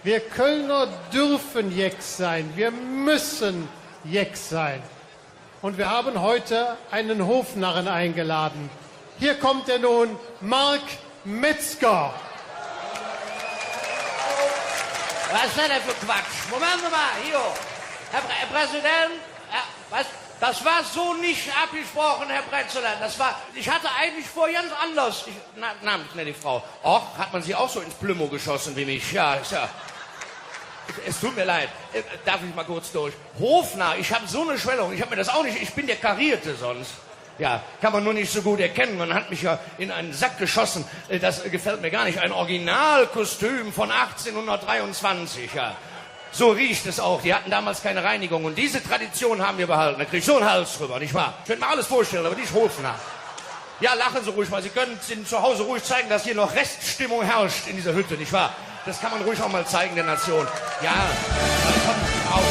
Wir Kölner dürfen Jeck sein. Wir müssen Jeck sein. Und wir haben heute einen Hofnarren eingeladen. Hier kommt er nun, Marc Metzger. Was ist denn das für Quatsch? Moment mal, hier. Herr Präsident, das war so nicht abgesprochen, Herr Präsident. Ich hatte eigentlich vor ganz anders. Namens die Frau. Och, hat man sie auch so ins Plümo geschossen wie mich? Ja, ist ja. Es tut mir leid. Darf ich mal kurz durch? Hofnarr, ich habe so eine Schwellung. Ich habe mir das auch nicht. Ich bin der Karierte sonst. Ja, kann man nur nicht so gut erkennen. Man hat mich ja in einen Sack geschossen. Das gefällt mir gar nicht. Ein Originalkostüm von 1823, ja. So riecht es auch. Die hatten damals keine Reinigung. Und diese Tradition haben wir behalten. Da krieg ich so einen Hals drüber, nicht wahr? Ich könnte mir alles vorstellen, aber nicht Hofnarr. Ja, lachen Sie ruhig mal. Sie können zu Hause ruhig zeigen, dass hier noch Reststimmung herrscht in dieser Hütte, nicht wahr? Das kann man ruhig auch mal zeigen der Nation. Ja, kommt auf.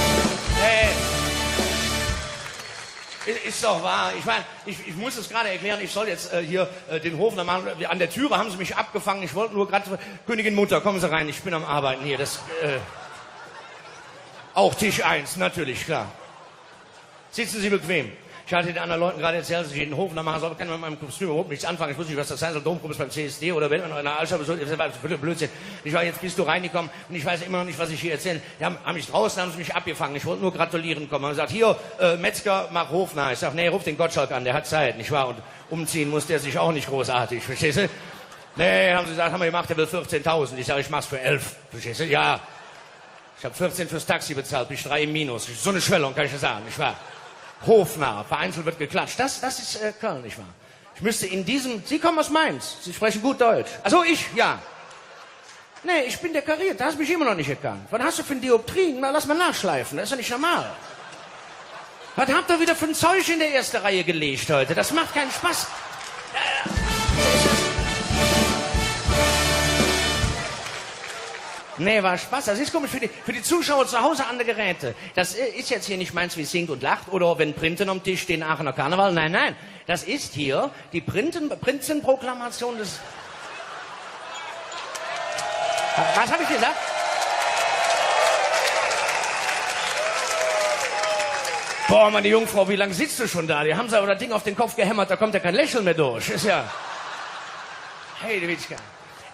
Ist doch wahr. Ich meine, ich muss es gerade erklären. Ich soll jetzt hier den Hofnarr machen. An der Türe haben sie mich abgefangen. Ich wollte nur gerade... Königin Mutter, kommen Sie rein. Ich bin am Arbeiten hier. Auch Tisch 1, natürlich, klar. Sitzen Sie bequem. Ich hatte den anderen Leuten gerade erzählt, dass ich den Hofnarr machen soll. Kann man mit meinem Kostüm überhaupt nichts anfangen. Ich wusste nicht, was das sein soll. Domprobe beim CSD oder wenn man in einer Altstadt besucht. Das war Blödsinn. Jetzt bist du reingekommen und ich weiß immer noch nicht, was ich hier erzähle. Die haben mich draußen, haben sie mich abgefangen. Ich wollte nur gratulieren kommen. Und gesagt, hier, Metzger, mach Hofnarr. Ich sag, nee, ruf den Gottschalk an, der hat Zeit, nicht wahr? Und umziehen muss der sich auch nicht großartig, verstehst du? Nee, haben sie gesagt, haben wir gemacht, der will 14.000. Ich sag, ich mach's für 11, verstehst du? Ja. Ich habe 14 fürs Taxi bezahlt, bin ich 3 im Minus. So eine Schwellung, kann ich dir sagen, nicht wahr? Hofnarr, vereinzelt wird geklatscht. Das ist Köln, nicht wahr? Ich müsste in diesem... Sie kommen aus Mainz, Sie sprechen gut Deutsch. Also ich, ja. Nee, ich bin dekoriert, da hast du mich immer noch nicht erkannt. Was hast du für ein Dioptrien? Na, lass mal nachschleifen, das ist ja nicht normal. Was habt ihr wieder für ein Zeug in der ersten Reihe gelegt heute? Das macht keinen Spaß. Nee, war Spaß. Das ist komisch für die Zuschauer zu Hause an der Geräte. Das ist jetzt hier nicht meins, wie singt und lacht oder wenn Printen am Tisch stehen, Aachener Karneval. Nein, nein. Das ist hier die Prinzenproklamation des... Was habe ich gesagt? Boah, meine Jungfrau, wie lange sitzt du schon da? Die haben sie aber das Ding auf den Kopf gehämmert, da kommt ja kein Lächeln mehr durch. Ist ja... Hey, du Witzka.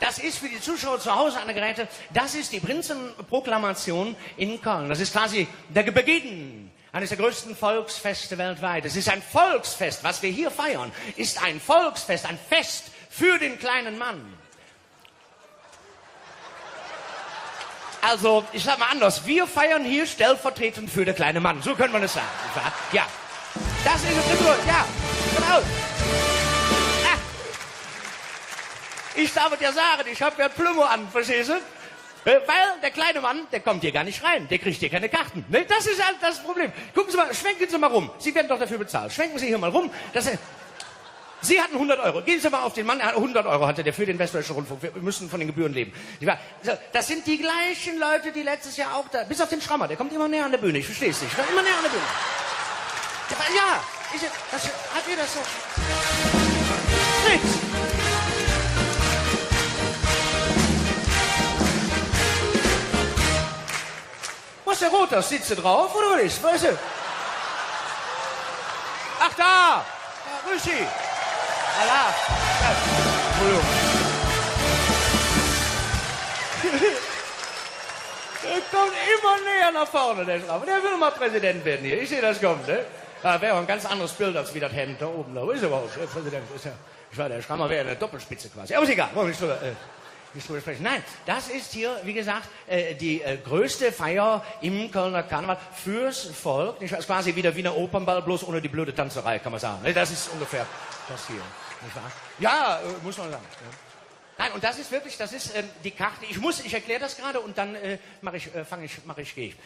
Das ist für die Zuschauer zu Hause an der Geräte, das ist die Prinzenproklamation in Köln. Das ist quasi der Beginn eines der größten Volksfeste weltweit. Es ist ein Volksfest. Was wir hier feiern, ist ein Volksfest, ein Fest für den kleinen Mann. Also, ich sag mal anders, wir feiern hier stellvertretend für den kleinen Mann. So könnte man es sagen. Ja, das ist es. Ja, genau. Ich darf es ja sagen, ich habe ja Plümo an, verstehst du? Weil der kleine Mann, der kommt hier gar nicht rein, der kriegt hier keine Karten. Ne? Das ist halt das Problem. Gucken Sie mal, schwenken Sie mal rum. Sie werden doch dafür bezahlt. Schwenken Sie hier mal rum. Sie hatten 100 Euro. Gehen Sie mal auf den Mann, 100 Euro hatte der für den Westdeutschen Rundfunk. Wir müssen von den Gebühren leben. Das sind die gleichen Leute, die letztes Jahr auch da, bis auf den Schrammer, der kommt immer näher an der Bühne, ich verstehe es nicht. Der kommt immer näher an der Bühne. Ja, hat ihr das so? Nichts. Was ist der Roter? Sitzt du drauf oder was ist? Weißt du? Ach da! Ja, grüß Sie! Allah! Ja, Entschuldigung. Der kommt immer näher nach vorne, der Schrammer. Der will mal Präsident werden hier. Ich sehe das kommt, ne? Da wäre ein ganz anderes Bild als wie das Hemd da oben. Da ist er überhaupt. Der Präsident ist ja... Ich war der Schrammer wäre eine Doppelspitze quasi. Aber ist egal. Wollen wir nicht drüber... nicht drüber sprechen. Nein, das ist hier, wie gesagt, die größte Feier im Kölner Karneval fürs Volk. Nicht wahr? Quasi wie der Wiener Opernball, bloß ohne die blöde Tanzerei, kann man sagen. Das ist ungefähr das hier. Nicht wahr? Ja, muss man sagen. Ja. Nein, und das ist wirklich, die Karte. Ich erkläre das gerade und dann gehe ich.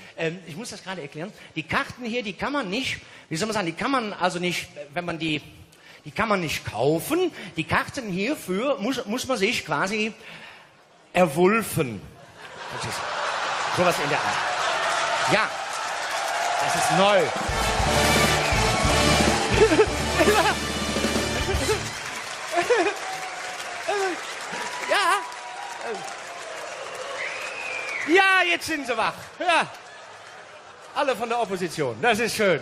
Ich muss das gerade erklären. Die Karten hier, die kann man nicht, wie soll man sagen, die kann man also nicht, wenn man die kann man nicht kaufen. Die Karten hierfür muss man sich quasi erwulfen. Das ist sowas in der Art. Ja, das ist neu. Ja, jetzt sind sie wach. Ja. Alle von der Opposition. Das ist schön.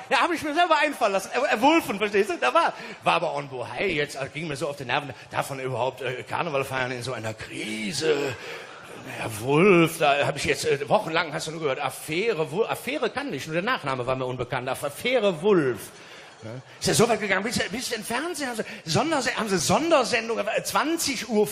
Ja, habe ich mir selber einfallen lassen. Wulfen, verstehst du? Da war aber on bohai. Jetzt ging mir so auf den Nerven. Darf man überhaupt Karneval feiern in so einer Krise? Herr Wulff, da habe ich jetzt wochenlang, hast du nur gehört, Affäre Wulff. Affäre kann nicht, nur der Nachname war mir unbekannt. Affäre Wulff. Ja. Ist ja so weit gegangen, bis im Fernsehen haben sie Sondersendung, 20:15 Uhr.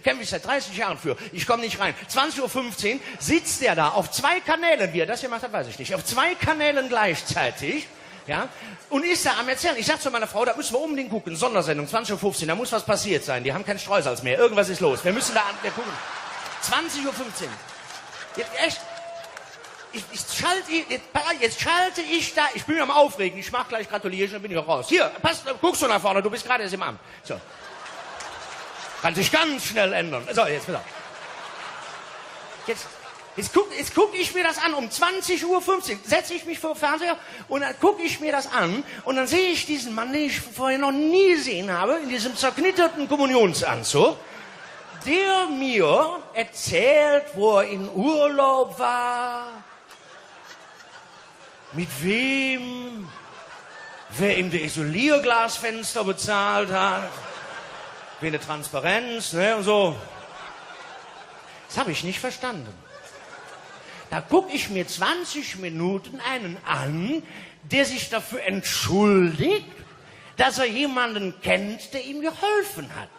Kämpfe ich seit 30 Jahren für. Ich komme nicht rein. 20:15 Uhr sitzt der da auf 2 Kanälen, wie er das hier macht, weiß ich nicht. Auf 2 Kanälen gleichzeitig. Ja, und ist da am Erzählen. Ich sag zu meiner Frau, da müssen wir unbedingt gucken. Sondersendung, 20:15 Uhr, da muss was passiert sein. Die haben keinen Streusalz mehr. Irgendwas ist los. Wir müssen da gucken. 20:15 Uhr. Jetzt echt. Jetzt schalte ich da, ich bin am Aufregen, ich mach gleich gratulieren, dann bin ich auch raus. Hier, guckst du nach vorne, du bist gerade erst im Amt. So. Kann sich ganz schnell ändern. So, jetzt pass auf. Jetzt guck ich mir das an, um 20:15 Uhr setze ich mich vor den Fernseher und dann gucke ich mir das an und dann sehe ich diesen Mann, den ich vorher noch nie gesehen habe, in diesem zerknitterten Kommunionsanzug, der mir erzählt, wo er in Urlaub war, mit wem, wer ihm die Isolierglasfenster bezahlt hat, wie eine Transparenz, ne, und so. Das habe ich nicht verstanden. Da gucke ich mir 20 Minuten einen an, der sich dafür entschuldigt, dass er jemanden kennt, der ihm geholfen hat.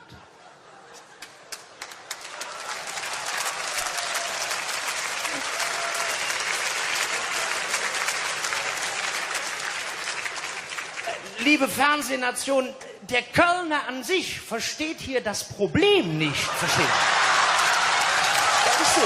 Liebe Fernsehnation, der Kölner an sich versteht hier das Problem nicht. Versteht? Das ist so.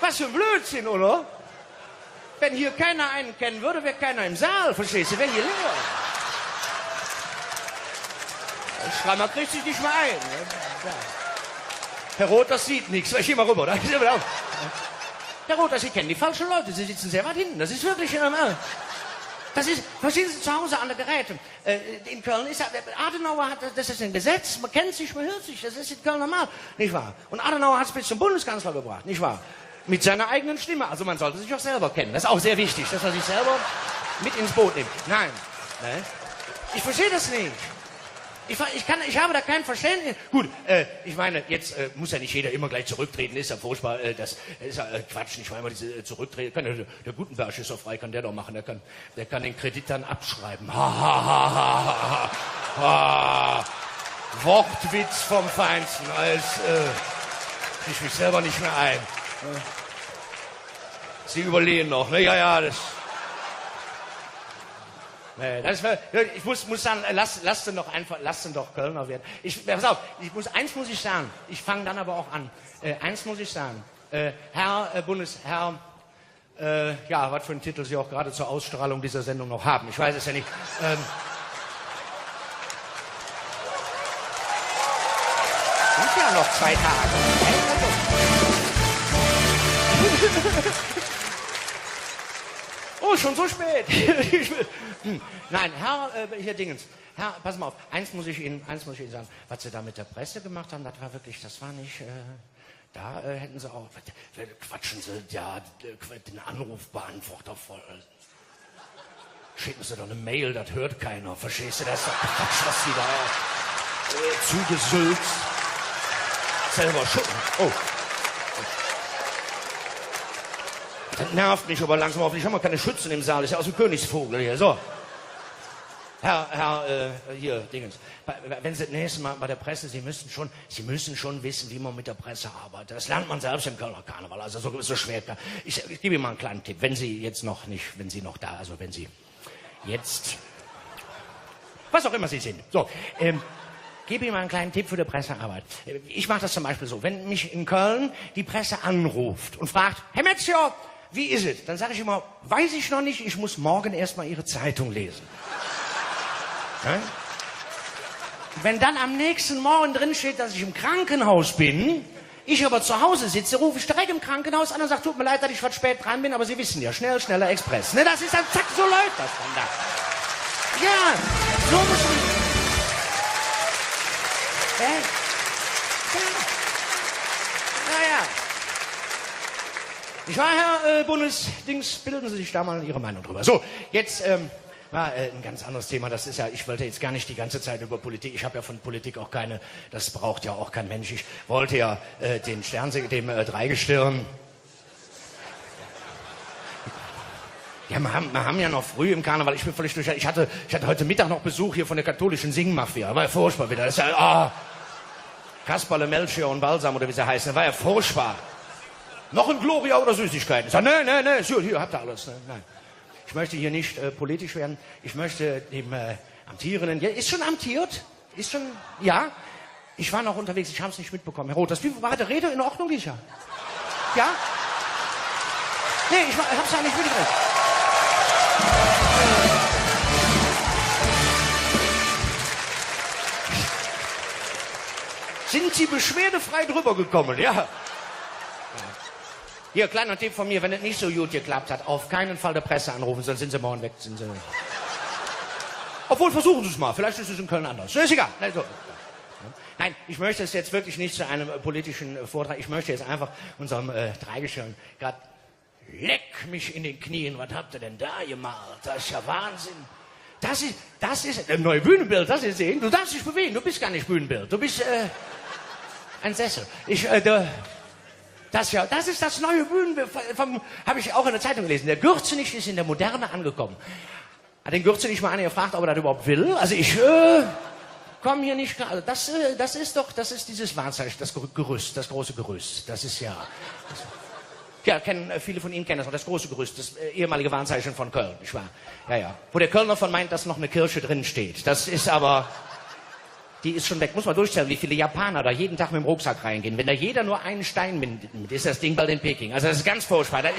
Was für ein Blödsinn, oder? Wenn hier keiner einen kennen würde, wäre keiner im Saal, verstehst du? Wäre hier leer. Der Schrammer kriegt sich nicht mal ein. Ja. Herr Roth, das sieht nichts. Ich geh mal rüber. Herr Roth, Sie kennen die falschen Leute. Sie sitzen sehr weit hinten. Das ist wirklich... Das ist, verstehen Sie, zu Hause an der Geräte. In Köln ist Adenauer hat, das ist ein Gesetz, man kennt sich, man hört sich, das ist in Köln normal, nicht wahr? Und Adenauer hat es bis zum Bundeskanzler gebracht, nicht wahr? Mit seiner eigenen Stimme. Also man sollte sich auch selber kennen. Das ist auch sehr wichtig, dass man sich selber mit ins Boot nimmt. Nein, ne? Ich verstehe das nicht. Ich habe da kein Verständnis. Gut, ich meine, jetzt muss ja nicht jeder immer gleich zurücktreten, ist ja furchtbar, das ist ja Quatsch, nicht mal diese zurücktreten. Der Gutenberg ist so frei, kann der doch machen, der kann den Kredit dann abschreiben. Wortwitz vom Feinsten, ich mich selber nicht mehr ein. Sie überlegen noch, ne? Ja, das... Nee, ich muss sagen, lass den doch Kölner werden. Pass auf, eins muss ich sagen, ich fange dann aber auch an. Eins muss ich sagen, Herr Bundesherr, ja, was für einen Titel Sie auch gerade zur Ausstrahlung dieser Sendung noch haben, ich weiß es ja nicht. Sind ja noch 2 Tage. Oh, schon so spät. Nein, Herr, hier Dingens. Herr, pass mal auf, eins muss ich Ihnen sagen. Was Sie da mit der Presse gemacht haben, das war nicht, da hätten Sie auch, quatschen Sie ja den Anrufbeantworter voll. Schicken Sie doch eine Mail, das hört keiner, verstehst du? Das ist doch Quatsch, was Sie da zugesülzt selber schuppen. Oh. Das nervt mich aber langsam auf. Ich habe mal keine Schützen im Saal. Das ist ja aus dem Königsvogel hier. So. Hier, Dingens. Wenn Sie das nächste Mal bei der Presse, Sie müssen schon wissen, wie man mit der Presse arbeitet. Das lernt man selbst im Kölner Karneval. Also so schwer. Ich gebe Ihnen mal einen kleinen Tipp. Wenn Sie jetzt noch jetzt, was auch immer Sie sind. So, gebe Ihnen mal einen kleinen Tipp für die Pressearbeit. Ich mache das zum Beispiel so. Wenn mich in Köln die Presse anruft und fragt, Herr Metzger, wie ist es? Dann sage ich immer, weiß ich noch nicht, ich muss morgen erst mal Ihre Zeitung lesen. Ne? Wenn dann am nächsten Morgen drin steht, dass ich im Krankenhaus bin, ich aber zu Hause sitze, rufe ich direkt im Krankenhaus an und sage, tut mir leid, dass ich was spät dran bin, aber Sie wissen ja, schnell, schneller Express. Ne, das ist dann, zack, so läuft das dann da. Ja, so muss man... Naja. Ich war, Herr Bundesdings, bilden Sie sich da mal Ihre Meinung drüber. So, jetzt war ein ganz anderes Thema. Das ist ja, ich wollte jetzt gar nicht die ganze Zeit über Politik. Ich habe ja von Politik auch keine, das braucht ja auch kein Mensch. Ich wollte ja dem Dreigestirn. Ja, wir haben ja noch früh im Karneval, ich bin völlig durch. Ich hatte heute Mittag noch Besuch hier von der katholischen Singmafia. War ja furchtbar wieder. Das ist ja, Kasperle, Melchior und Balsam oder wie sie heißen. Das war ja furchtbar. Noch ein Gloria oder Süßigkeiten? Ich sag, nee, hier habt ihr alles. Ne? Nein. Ich möchte hier nicht politisch werden. Ich möchte dem Amtierenden... Ja, ist schon amtiert? Ist schon... Ja? Ich war noch unterwegs, ich habe es nicht mitbekommen. Herr Roth, war der Rede in Ordnung, Lisa? Ja? Nee, ich habe es ja nicht mitgekriegt. Sind Sie beschwerdefrei drüber gekommen? Ja. Hier, kleiner Tipp von mir, wenn es nicht so gut geklappt hat, auf keinen Fall der Presse anrufen, sonst sind Sie morgen weg. Obwohl, versuchen Sie es mal, vielleicht ist es in Köln anders. Ist egal. Also, nein, ich möchte es jetzt wirklich nicht zu einem politischen Vortrag, ich möchte jetzt einfach unserem Dreigestirn gerade, leck mich in den Knien, was habt ihr denn da gemalt? Das ist ja Wahnsinn. Das ist ein neues Bühnenbild, das ist sehen. Du darfst dich bewegen, du bist gar nicht Bühnenbild, du bist ein Sessel. Das ist das neue Bühnenbild, habe ich auch in der Zeitung gelesen. Der Gürzenich ist in der Moderne angekommen. Hat den Gürzenich mal einer gefragt, ob er das überhaupt will? Also ich komme hier nicht klar. Also das ist dieses Wahrzeichen, das Gerüst, das große Gerüst. Das ist ja... Ja, viele von Ihnen kennen das noch, das große Gerüst, das ehemalige Wahrzeichen von Köln, nicht wahr? Ja. Wo der Kölner von meint, dass noch eine Kirche drin steht. Das ist aber... Die ist schon weg. Muss man durchzählen, wie viele Japaner da jeden Tag mit dem Rucksack reingehen. Wenn da jeder nur einen Stein mitnimmt, ist das Ding bald in Peking. Also das ist ganz furchtbar. Das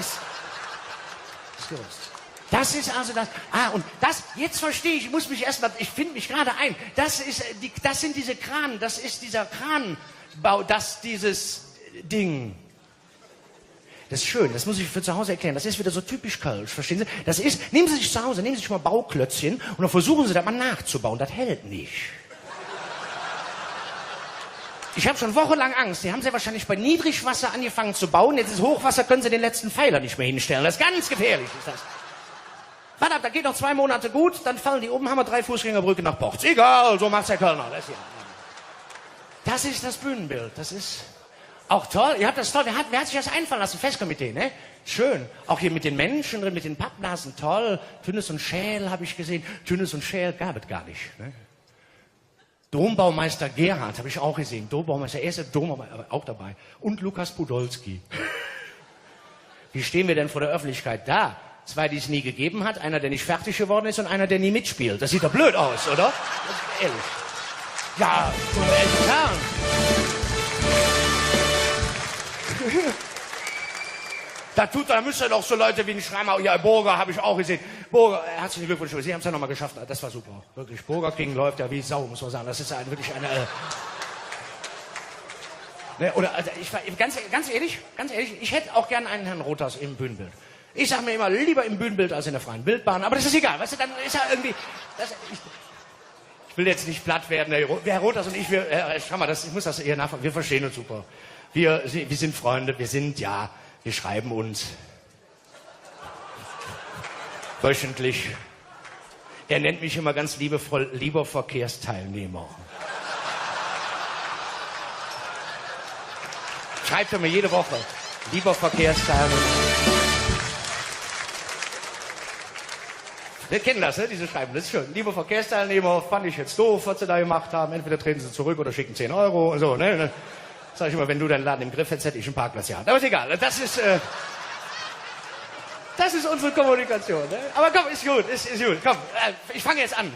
ist also das. Und das, jetzt verstehe ich, ich finde mich gerade ein. Das sind diese Kran, das ist dieser Kranbau, dieses Ding. Das ist schön, das muss ich für zu Hause erklären. Das ist wieder so typisch Kölsch, verstehen Sie? Das ist, nehmen Sie sich zu Hause, nehmen Sie sich mal Bauklötzchen und dann versuchen Sie das mal nachzubauen. Das hält nicht. Ich habe schon wochenlang Angst. Die haben sie wahrscheinlich bei Niedrigwasser angefangen zu bauen. Jetzt ist Hochwasser, können sie den letzten Pfeiler nicht mehr hinstellen. Das ist ganz gefährlich, ist das. Warte ab, da geht noch 2 Monate gut, dann fallen die oben, haben wir 3 Fußgängerbrücke nach Porz. Egal, so macht's der Kölner. Das ist das Bühnenbild. Das ist auch toll. Ihr habt das toll. Wer hat sich das einfallen lassen? Festkomitee, ne? Schön. Auch hier mit den Menschen drin, mit den Pappnasen, toll. Tünnes und Schäl habe ich gesehen. Tünnes und Schäl gab es gar nicht, ne? Dombaumeister Gerhard habe ich auch gesehen. Dombaumeister, erster Dombaumeister auch dabei. Und Lukas Podolski. Wie stehen wir denn vor der Öffentlichkeit da? 2, die es nie gegeben hat. Einer, der nicht fertig geworden ist und einer, der nie mitspielt. Das sieht doch blöd aus, oder? Ehrlich. Ja, ehrlich sagen. Da müsst ihr doch so Leute wie ein Schreimer, ja, Burger habe ich auch gesehen. Burger, herzlichen Glückwunsch, Sie haben es ja nochmal geschafft. Das war super. Wirklich, Burger King läuft ja wie Sau, muss man sagen. Das ist wirklich eine... ne, oder, also ganz ehrlich, ich hätte auch gern einen Herrn Rothers im Bühnenbild. Ich sage mir immer, lieber im Bühnenbild als in der freien Bildbahn. Aber das ist egal, weißt du, dann ist er irgendwie... ich will jetzt nicht platt werden, Herr Rothers und ich, schau mal, ich muss das eher nachfragen. Wir verstehen uns super. Wir sind Freunde, wir schreiben uns wöchentlich. Er nennt mich immer ganz liebevoll, lieber Verkehrsteilnehmer. Schreibt er mir jede Woche, lieber Verkehrsteilnehmer. Wir kennen das, ne? Diese Schreiben, das ist schön. Lieber Verkehrsteilnehmer, fand ich jetzt doof, was sie da gemacht haben. Entweder treten sie zurück oder schicken 10 Euro und so, ne? Sag ich immer, wenn du deinen Laden im Griff hättest, hätte ich einen Parkplatz gehabt. Aber ist egal, das ist unsere Kommunikation. Ne? Aber komm, ist gut. Komm, ich fange jetzt an.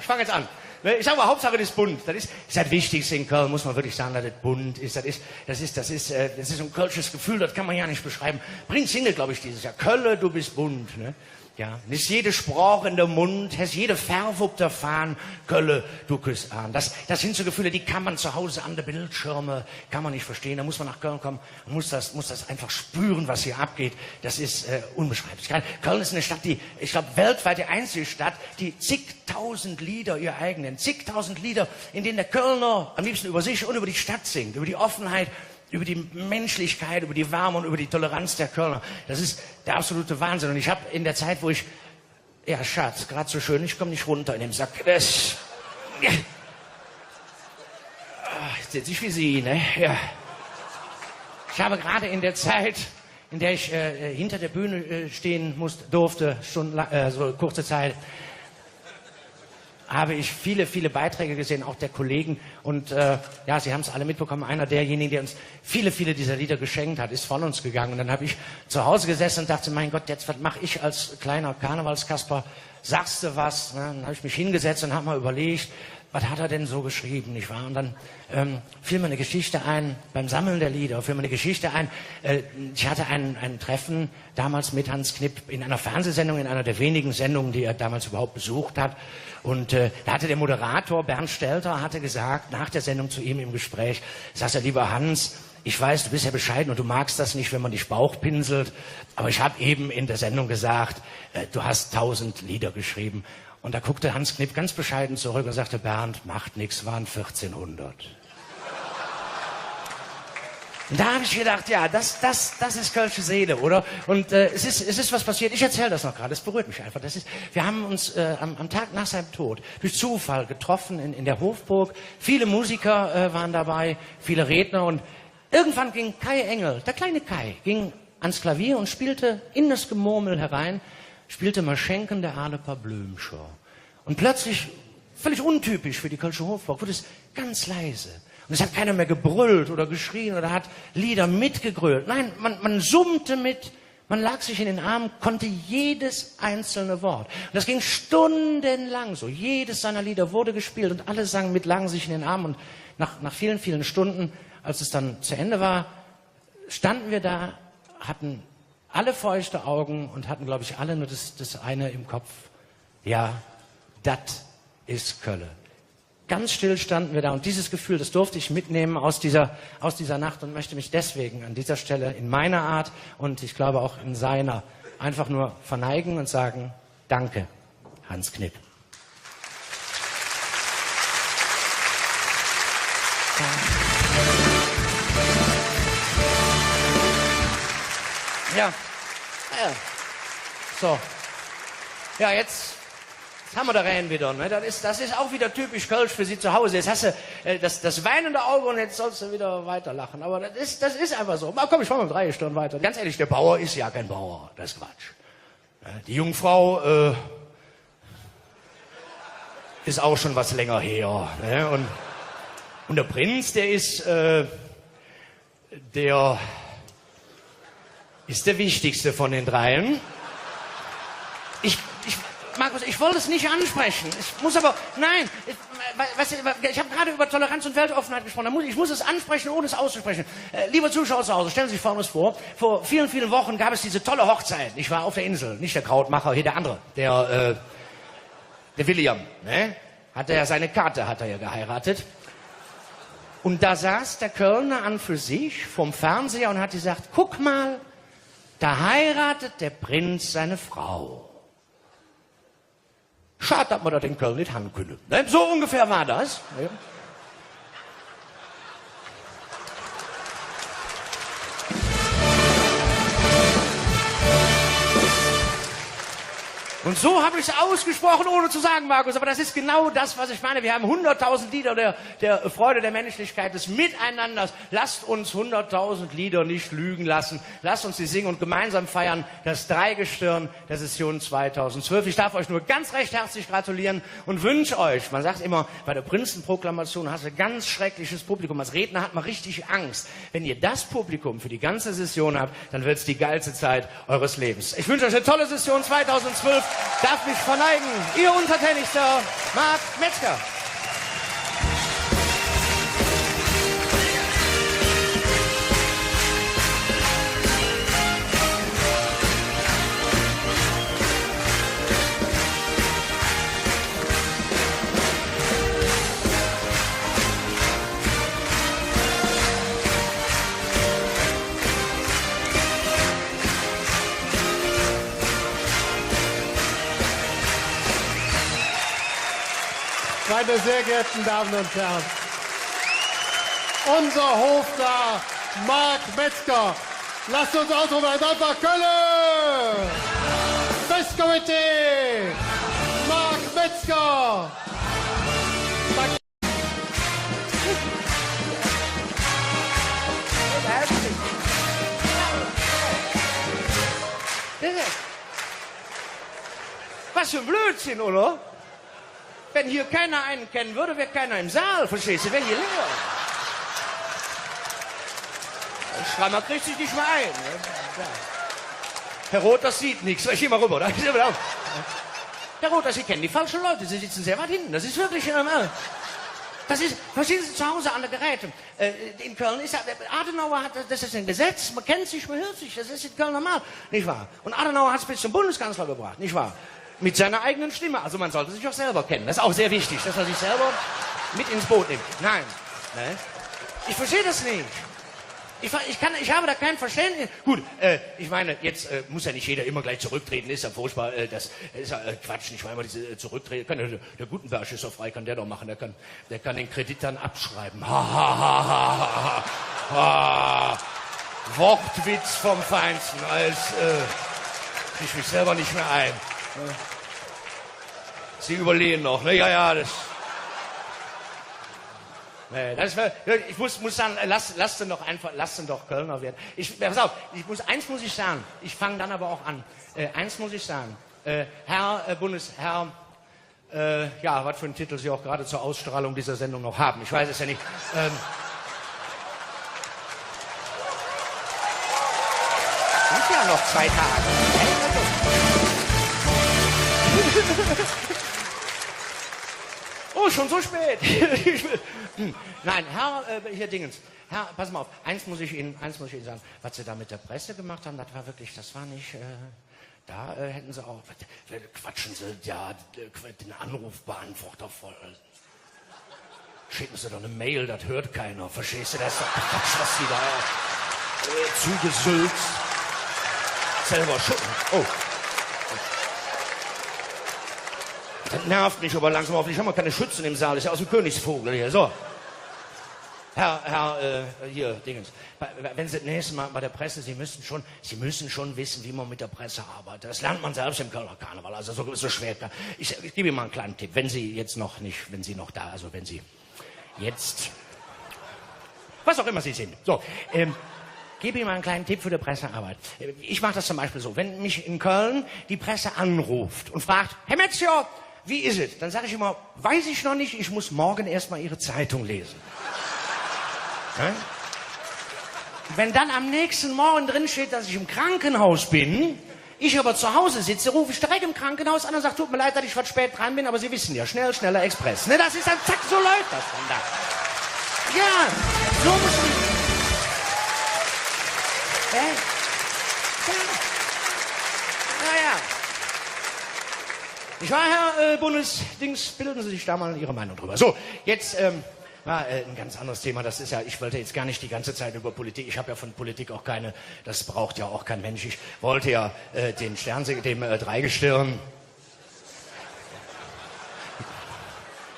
Ich sage mal, Hauptsache das ist bunt. Das ist das Wichtigste in Köln, muss man wirklich sagen, dass das bunt ist. Das ist ein kölsches Gefühl, das kann man ja nicht beschreiben. Bringt Single, glaube ich, dieses Jahr. Kölle, du bist bunt. Ne? Ja, nicht jede Sprache in der Mund, hast jede Farbe auf der Fahne, Kölle, du küsst an. Das sind so Gefühle, die kann man zu Hause an der Bildschirme, kann man nicht verstehen. Da muss man nach Köln kommen und muss das einfach spüren, was hier abgeht. Das ist unbeschreiblich. Köln ist eine Stadt, die, ich glaube, weltweit die einzige Stadt, die zigtausend Lieder ihr eigenen, zigtausend Lieder, in denen der Kölner am liebsten über sich und über die Stadt singt, über die Offenheit, über die Menschlichkeit, über die Wärme und über die Toleranz der Kölner. Das ist der absolute Wahnsinn. Und ich habe in der Zeit, wo ich, ja Schatz, gerade so schön, ich komme nicht runter in dem Sack. Das sitze ich wie Sie, ne? Ja. Ich habe gerade in der Zeit, in der ich hinter der Bühne stehen durfte, stundenlang, so kurze Zeit, habe ich viele, viele Beiträge gesehen, auch der Kollegen. Und ja, Sie haben es alle mitbekommen, einer derjenigen, der uns viele, viele dieser Lieder geschenkt hat, ist von uns gegangen. Und dann habe ich zu Hause gesessen und dachte, mein Gott, jetzt was mache ich als kleiner Karnevalskasper? Sagst du was? Ne? Dann habe ich mich hingesetzt und habe mal überlegt, was hat er denn so geschrieben, nicht wahr? Und dann fiel mir eine Geschichte ein, beim Sammeln der Lieder, fiel mir eine Geschichte ein. Ich hatte ein Treffen damals mit Hans Knipp in einer Fernsehsendung, in einer der wenigen Sendungen, die er damals überhaupt besucht hat. Und da hatte der Moderator Bernd Stelter hatte gesagt, nach der Sendung zu ihm im Gespräch, sagt er, lieber Hans, ich weiß, du bist ja bescheiden und du magst das nicht, wenn man dich bauchpinselt, aber ich habe eben in der Sendung gesagt, du hast 1000 Lieder geschrieben. Und da guckte Hans Knipp ganz bescheiden zurück und sagte, Bernd, macht nichts, waren 1400. Und da habe ich gedacht, ja, das ist kölsche Seele, oder? Und es ist was passiert. Ich erzähle das noch gerade, es berührt mich einfach. Wir haben uns am Tag nach seinem Tod durch Zufall getroffen in der Hofburg. Viele Musiker waren dabei, viele Redner. Und irgendwann ging Kai Engel, der kleine Kai, ging ans Klavier und spielte in das Gemurmel herein, spielte Maschenken der Aleper Blümscher. Und plötzlich, völlig untypisch für die Kölsche Hofburg, wurde es ganz leise. Und es hat keiner mehr gebrüllt oder geschrien oder hat Lieder mitgegrölt. Nein, man summte mit, man lag sich in den Armen, konnte jedes einzelne Wort. Und das ging stundenlang so. Jedes seiner Lieder wurde gespielt und alle sangen mit, lagen sich in den Armen. Und nach vielen, vielen Stunden, als es dann zu Ende war, standen wir da, hatten alle feuchte Augen und hatten, glaube ich, alle nur das eine im Kopf. Ja, das ist Kölle. Ganz still standen wir da und dieses Gefühl, das durfte ich mitnehmen aus dieser Nacht und möchte mich deswegen an dieser Stelle in meiner Art und ich glaube auch in seiner einfach nur verneigen und sagen, danke, Hans Knipp. Ja. So. Ja, jetzt haben wir da rein wieder. Ne? Das ist auch wieder typisch Kölsch für Sie zu Hause. Jetzt hast du das weinende Auge und jetzt sollst du wieder weiterlachen. Aber das ist einfach so. Aber komm, ich mache mal 3 Stunden weiter. Ganz ehrlich, der Bauer ist ja kein Bauer. Das ist Quatsch. Die Jungfrau ist auch schon was länger her. Ne? Und der Prinz, der ist der wichtigste von den dreien. Markus, ich wollte es nicht ansprechen. Ich muss aber, nein, ich habe gerade über Toleranz und Weltoffenheit gesprochen. Ich muss es ansprechen, ohne es auszusprechen. Liebe Zuschauer zu Hause, stellen Sie sich Folgendes vor. Vor vielen, vielen Wochen gab es diese tolle Hochzeit. Ich war auf der Insel, nicht der Krautmacher, hier der andere, der William. Ne? Seine Karte hat er ja geheiratet. Und da saß der Kölner an für sich vom Fernseher und hat gesagt, guck mal, da heiratet der Prinz seine Frau. Schade, dass man das in Köln nicht haben können. Ne? So ungefähr war das. Ja. Und so habe ich es ausgesprochen, ohne zu sagen, Markus. Aber das ist genau das, was ich meine. Wir haben 100.000 Lieder der Freude, der Menschlichkeit, des Miteinanders. Lasst uns 100.000 Lieder nicht lügen lassen. Lasst uns sie singen und gemeinsam feiern. Das Dreigestirn der Session 2012. Ich darf euch nur ganz recht herzlich gratulieren und wünsche euch, man sagt immer, bei der Prinzenproklamation hast du ein ganz schreckliches Publikum. Als Redner hat man richtig Angst. Wenn ihr das Publikum für die ganze Session habt, dann wird es die geilste Zeit eures Lebens. Ich wünsche euch eine tolle Session 2012. Darf mich verneigen, Ihr untertänigster Marc Metzger. Meine sehr geehrten Damen und Herren, unser Hofnarr Marc Metzger. Lasst uns ausrufen, einfach Köln! Festkomitee! Marc Metzger! Was für ein Blödsinn, oder? Wenn hier keiner einen kennen würde, wäre keiner im Saal, verstehst du? Wäre hier leer. Schreimer kriegt sich nicht mehr ein. Ne? Ja. Herr Roth, das sieht nichts. Ich geh mal rüber. Da. Herr Roth, Sie kennen die falschen Leute. Sie sitzen sehr weit hinten. Das ist wirklich... Das ist, verstehen Sie, zu Hause an der Geräte. In Köln ist Adenauer hat, das ist ein Gesetz, man kennt sich, man hört sich, das ist in Köln normal, nicht wahr? Und Adenauer hat es bis zum Bundeskanzler gebracht, nicht wahr? Mit seiner eigenen Stimme, also man sollte sich auch selber kennen. Das ist auch sehr wichtig, dass man sich selber mit ins Boot nimmt. Nein, ne? Ich verstehe das nicht. Ich habe da kein Verständnis. Gut, ich meine, jetzt muss ja nicht jeder immer gleich zurücktreten, ist ja furchtbar, das ist ja Quatsch, nicht mal diese zurücktreten. Der Gutenberg ist doch frei, kann der doch machen, der kann den Kredit dann abschreiben. Wortwitz vom Feinsten, als ich mich selber nicht mehr ein. Ne? Sie überlegen noch, ne? Ja, das... Nee, ich muss sagen, lasst ihn doch Kölner werden. Pass auf, eins muss ich sagen, ich fange dann aber auch an. Eins muss ich sagen, Herr Bundesherr, ja, was für einen Titel Sie auch gerade zur Ausstrahlung dieser Sendung noch haben, ich weiß es ja nicht. Sind ja noch 2 Tage. Oh, schon so spät. Nein, Herr, hier Dingens. Herr, pass mal auf, eins muss ich Ihnen sagen. Was Sie da mit der Presse gemacht haben, das war nicht, da hätten Sie auch, quatschen Sie, ja, den Anrufbeantworter voll. Schicken Sie doch eine Mail, das hört keiner, verstehst du? Das ist doch Quatsch, was Sie da zugesülzt selber schütten. Oh. Das nervt mich aber langsam auf. Ich habe mal keine Schützen im Saal. Das ist ja aus dem Königsvogel hier. So. Herr, hier, Dingens. Wenn Sie das nächste Mal bei der Presse, Sie müssen schon wissen, wie man mit der Presse arbeitet. Das lernt man selbst im Kölner Karneval. Also so schwer. Ich gebe Ihnen mal einen kleinen Tipp. Wenn Sie jetzt wenn Sie jetzt, was auch immer Sie sind. So, gebe Ihnen mal einen kleinen Tipp für die Pressearbeit. Ich mache das zum Beispiel so. Wenn mich in Köln die Presse anruft und fragt, Herr Metzger, wie ist es? Dann sage ich immer, weiß ich noch nicht, ich muss morgen erst mal Ihre Zeitung lesen. Ja? Wenn dann am nächsten Morgen drin steht, dass ich im Krankenhaus bin, ich aber zu Hause sitze, rufe ich direkt im Krankenhaus an und sage, tut mir leid, dass ich was spät dran bin, aber Sie wissen ja, schneller Express. Ne, das ist dann, zack, so läuft das dann da. Ja, so muss man... Ja. Naja. Ich war, Herr Bundesdings, bilden Sie sich da mal Ihre Meinung drüber. So, jetzt ein ganz anderes Thema. Das ist ja, ich wollte jetzt gar nicht die ganze Zeit über Politik. Ich habe ja von Politik auch keine, das braucht ja auch kein Mensch. Ich wollte ja dem Dreigestirn.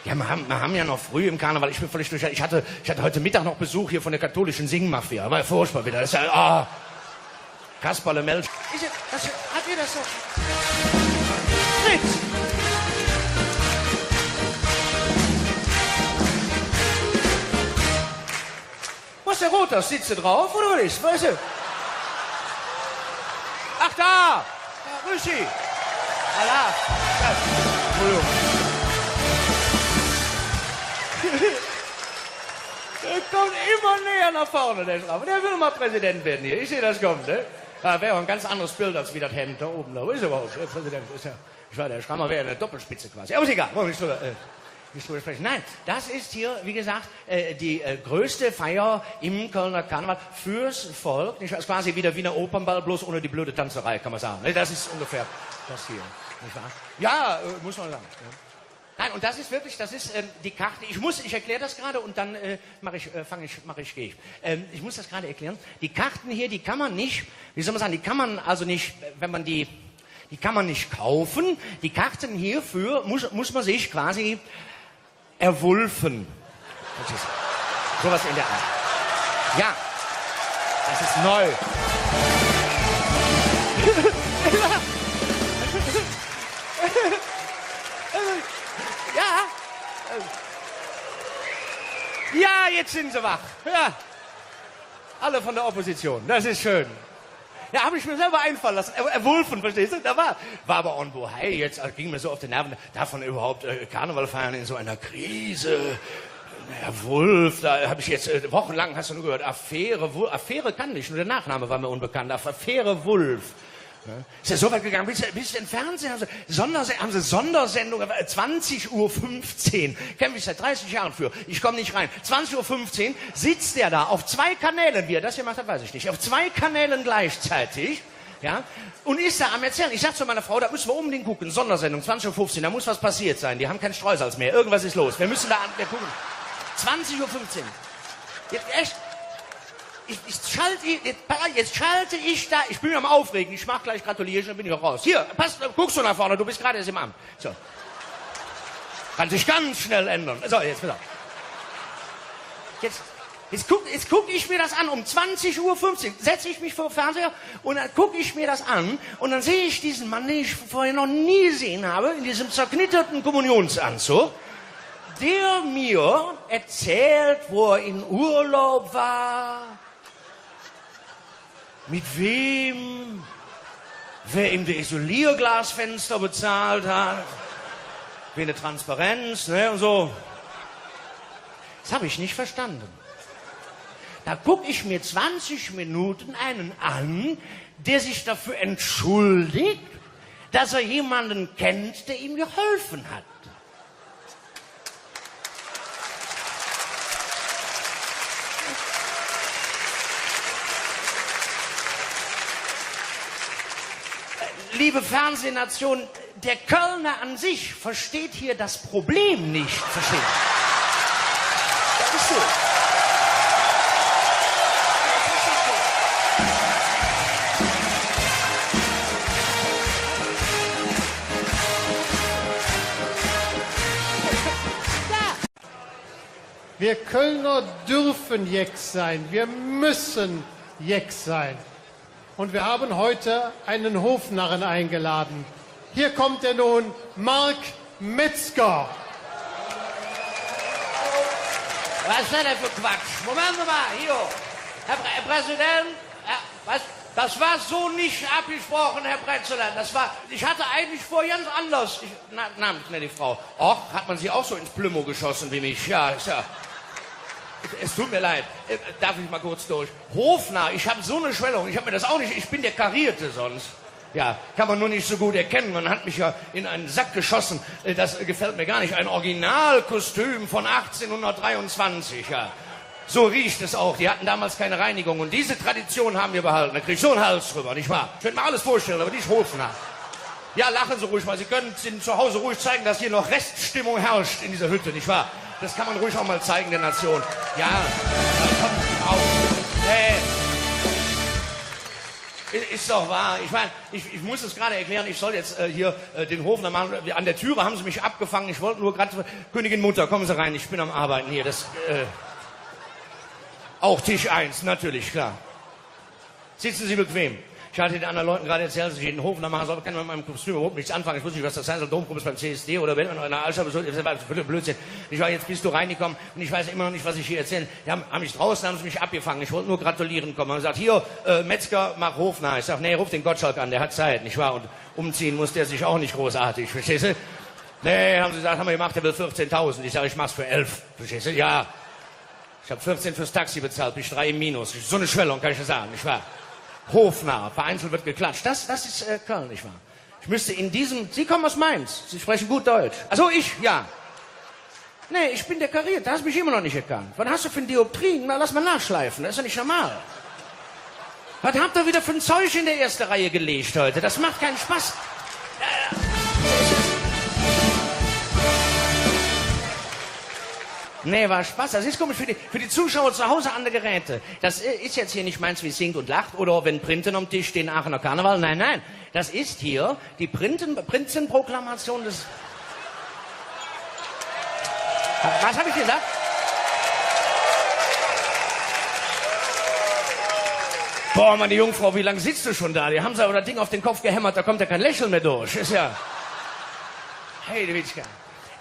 Ja, wir haben ja noch früh im Karneval, ich bin völlig durch. Ich hatte heute Mittag noch Besuch hier von der katholischen Singmafia. War ja furchtbar wieder. Das ist ja, Kasperle Melch. Hat ihr das so? Fritz! Was ist der Rot? Das sitzt du drauf, oder was ist? Weißt du? Ach, da! Ja, grüß Sie! Allah! Ja. Entschuldigung. Der kommt immer näher nach vorne, der Schraube. Der will mal Präsident werden hier. Ich sehe das kommt, ne? Da wäre ein ganz anderes Bild als wie das Hemd da oben. Da ist er überhaupt. Der Präsident ist ja. Ich war der Schrammer wäre eine Doppelspitze quasi. Aber ist egal. Wollen wir nicht drüber sprechen. Nein, das ist hier, wie gesagt, die größte Feier im Kölner Karneval fürs Volk. Das ist quasi wie der Wiener Opernball, bloß ohne die blöde Tanzerei, kann man sagen. Das ist ungefähr das hier. Nicht wahr? Ja, muss man sagen. Ja. Nein, und das ist wirklich, die Karte. Ich erkläre das gerade und dann gehe ich. Ich muss das gerade erklären. Die Karten hier, die kann man nicht, wie soll man sagen, die kann man also nicht, wenn man die kann man nicht kaufen. Die Karten hierfür muss man sich quasi erwulfen. Verstehst du? Sowas in der Art. Ja, das ist neu. Ja, jetzt sind sie wach. Ja. Alle von der Opposition. Das ist schön. Ja, habe ich mir selber einfallen lassen. Erwulfen, verstehst du? Da war aber on bohai, jetzt ging mir so auf den Nerven. Davon überhaupt Karneval feiern in so einer Krise. Herr Wulff, da habe ich jetzt wochenlang, hast du nur gehört, Affäre Wulff. Affäre kann nicht, nur der Nachname war mir unbekannt. Affäre Wulff. Ja. Ist ja so weit gegangen, bis im Fernsehen haben sie Sondersendung, 20:15 Uhr. Kämpfe ich seit 30 Jahren für. Ich komme nicht rein. 20:15 Uhr sitzt der da auf 2 Kanälen, wie er das hier macht, weiß ich nicht. Auf 2 Kanälen gleichzeitig. Ja, und ist da am Erzählen. Ich sag zu meiner Frau, da müssen wir unbedingt gucken. Sondersendung, 20:15 Uhr, da muss was passiert sein. Die haben kein Streusalz mehr. Irgendwas ist los. Wir müssen da gucken. 20:15 Uhr. Jetzt echt. Jetzt schalte ich da, ich bin mir am Aufregen, ich mach gleich gratulieren, dann bin ich auch raus. Hier, guckst du nach vorne, du bist gerade erst im Amt. So. Kann sich ganz schnell ändern. So, jetzt pass auf. Jetzt guck ich mir das an, um 20:15 Uhr setze ich mich vor den Fernseher und dann gucke ich mir das an und dann sehe ich diesen Mann, den ich vorher noch nie gesehen habe, in diesem zerknitterten Kommunionsanzug, der mir erzählt, wo er in Urlaub war, mit wem, wer ihm die Isolierglasfenster bezahlt hat, wie eine Transparenz, ne, und so. Das habe ich nicht verstanden. Da gucke ich mir 20 Minuten einen an, der sich dafür entschuldigt, dass er jemanden kennt, der ihm geholfen hat. Liebe Fernsehnation, der Kölner an sich versteht hier das Problem nicht. Versteht? Das ist so. Wir Kölner dürfen Jeck sein. Wir müssen Jeck sein. Und wir haben heute einen Hofnarren eingeladen. Hier kommt er nun, Mark Metzger. Was ist denn für Quatsch? Moment mal, hier. Herr Präsident, das war so nicht abgesprochen, Herr Präsident. Ich hatte eigentlich vor ganz anders. Namens die Frau. Och, hat man sie auch so ins Plümo geschossen wie mich? Ja, ist ja. Es tut mir leid. Darf ich mal kurz durch? Hofnarr, ich habe so eine Schwellung. Ich habe mir das auch nicht. Ich bin der Karierte sonst. Ja, kann man nur nicht so gut erkennen. Man hat mich ja in einen Sack geschossen. Das gefällt mir gar nicht. Ein Originalkostüm von 1823, ja. So riecht es auch. Die hatten damals keine Reinigung. Und diese Tradition haben wir behalten. Da krieg ich so einen Hals drüber, nicht wahr? Ich könnte mir alles vorstellen, aber nicht Hofnarr. Ja, lachen Sie ruhig mal. Sie können zu Hause ruhig zeigen, dass hier noch Reststimmung herrscht in dieser Hütte, nicht wahr? Das kann man ruhig auch mal zeigen der Nation. Ja, kommt auf. Ist doch wahr. Ich meine, ich muss es gerade erklären. Ich soll jetzt hier den Hofnarr machen. An der Türe haben sie mich abgefangen. Ich wollte nur gerade... Königin Mutter, kommen Sie rein. Ich bin am Arbeiten hier. Auch Tisch 1, natürlich, klar. Sitzen Sie bequem. Ich hatte den anderen Leuten gerade erzählt, dass ich den Hofnarr machen soll, kann man mit meinem Kostüm überhaupt nichts anfangen. Ich wusste nicht, was das sein soll. Domprobe beim CSD oder wenn man in einer Altstadt besucht, das war Blödsinn. Ich war jetzt bist du reingekommen und ich weiß immer noch nicht, was ich hier erzähle. Die haben mich draußen, haben sie mich abgefangen. Ich wollte nur gratulieren kommen. Und gesagt, hier, Metzger, mach Hofnarr. Ich sag, nee, ruf den Gottschalk an, der hat Zeit, nicht wahr? Und umziehen muss der sich auch nicht großartig, verstehst du? Nee, haben sie gesagt, haben wir gemacht, der will 14.000. Ich sage, ich mach's für 11, verstehst du? Ja. Ich habe 14 fürs Taxi bezahlt, bin ich 3 im Minus. So eine Schwellung, kann ich dir sagen, nicht wahr? Hofnarr, vereinzelt wird geklatscht. Das ist Köln, nicht wahr? Ich müsste in diesem... Sie kommen aus Mainz. Sie sprechen gut Deutsch. Also ich, ja. Nee, ich bin dekoriert. Da hast du mich immer noch nicht erkannt. Was hast du für ein Dioptrien? Na, lass mal nachschleifen. Das ist ja nicht normal. Was habt ihr wieder für ein Zeug in der ersten Reihe gelegt heute? Das macht keinen Spaß. Nee, war Spaß. Das ist komisch für die Zuschauer zu Hause an der Geräte. Das ist jetzt hier nicht meins, wie singt und lacht oder wenn Printen am Tisch stehen, Aachener Karneval. Nein, nein. Das ist hier die Prinzenproklamation des... Was habe ich denn gesagt? Boah, meine Jungfrau, wie lange sitzt du schon da? Die haben sie aber das Ding auf den Kopf gehämmert, da kommt ja kein Lächeln mehr durch. Ist ja... Hey, du Witzka.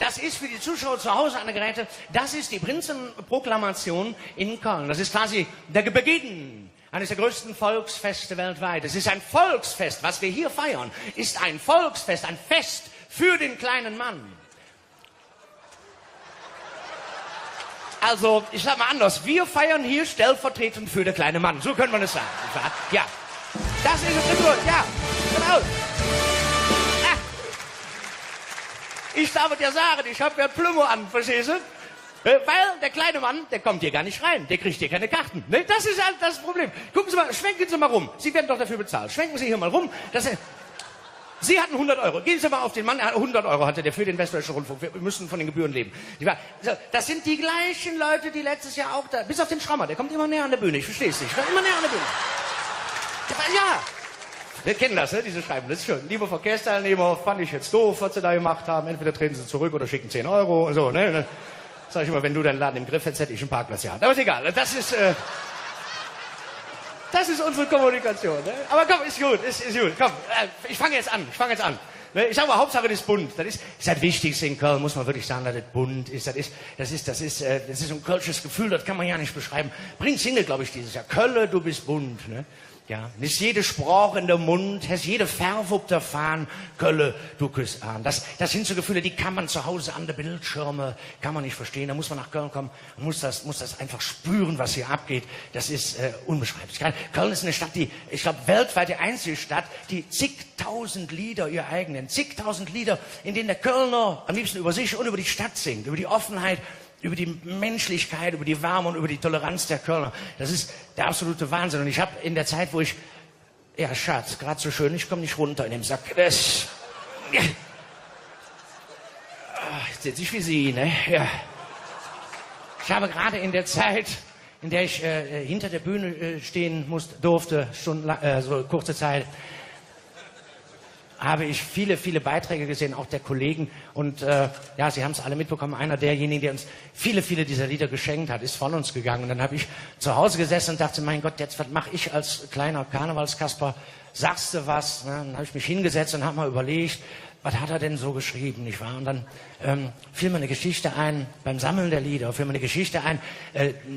Das ist für die Zuschauer zu Hause an der Geräte, das ist die Prinzenproklamation in Köln. Das ist quasi der Beginn eines der größten Volksfeste weltweit. Es ist ein Volksfest. Was wir hier feiern, ist ein Volksfest, ein Fest für den kleinen Mann. Also, ich sag mal anders, wir feiern hier stellvertretend für den kleinen Mann. So könnte man es sagen. Ja, das ist es gut. Ja, genau. Ah. Ich darf dir sagen, ich habe ja Plümo an, verstehst du? Weil der kleine Mann, der kommt hier gar nicht rein. Der kriegt hier keine Karten. Ne? Das ist halt das Problem. Gucken Sie mal, schwenken Sie mal rum. Sie werden doch dafür bezahlt. Schwenken Sie hier mal rum. Sie hatten 100 Euro. Gehen Sie mal auf den Mann. 100 Euro hatte der für den Westdeutschen Rundfunk. Wir müssen von den Gebühren leben. Das sind die gleichen Leute, die letztes Jahr auch da... Bis auf den Schrammer. Der kommt immer näher an der Bühne. Ich verstehe es nicht. Der kommt immer näher an der Bühne. Ja. Wir kennen das, ne? Diese Schreiben. Das ist schön. Liebe Verkehrsteilnehmer, fand ich jetzt doof, was Sie da gemacht haben. Entweder treten Sie zurück oder schicken 10 Euro und so. Ne? Sag ich immer, wenn du deinen Laden im Griff hättest, hätte ich einen Parkplatz gehabt. Aber ist egal. Das ist unsere Kommunikation. Ne? Aber komm, ist gut. Ist gut. Komm, ich fange jetzt an. Ne? Ich sage mal, Hauptsache das ist bunt. Das ist das Wichtigste in Köln, muss man wirklich sagen, dass das bunt ist. Das ist ein kölsches Gefühl, das kann man ja nicht beschreiben. Bringt Single, glaube ich, dieses Jahr. Kölle, du bist bunt. Ne? Ja, ist jede Sprache in der Mund, hast jede Farbe auf der Fahne, Kölle, du küsst an. Das sind so Gefühle, die kann man zu Hause an der Bildschirme, kann man nicht verstehen. Da muss man nach Köln kommen, muss das einfach spüren, was hier abgeht. Das ist unbeschreiblich. Köln ist eine Stadt, die, ich glaube, weltweit die einzige Stadt, die zigtausend Lieder, ihr eigenen, zigtausend Lieder, in denen der Kölner am liebsten über sich und über die Stadt singt, über die Offenheit, über die Menschlichkeit, über die Wärme und über die Toleranz der Kölner. Das ist der absolute Wahnsinn. Und ich habe in der Zeit, wo ich... Ja, Schatz, gerade so schön, ich komme nicht runter in dem Sack. Das... Ja. Jetzt sitze ich wie Sie, ne? Ja. Ich habe gerade in der Zeit, in der ich hinter der Bühne stehen durfte, stundenlang, so kurze Zeit, habe ich viele Beiträge gesehen, auch der Kollegen. Und ja, Sie haben es alle mitbekommen, einer derjenigen, der uns viele dieser Lieder geschenkt hat, ist von uns gegangen. Und dann habe ich zu Hause gesessen und dachte, mein Gott, jetzt was mache ich als kleiner Karnevalskasper? Sagst du was? Ne? Dann habe ich mich hingesetzt und habe mal überlegt, was hat er denn so geschrieben, nicht wahr? Und dann fiel mir eine Geschichte ein, beim Sammeln der Lieder, fiel mir eine Geschichte ein.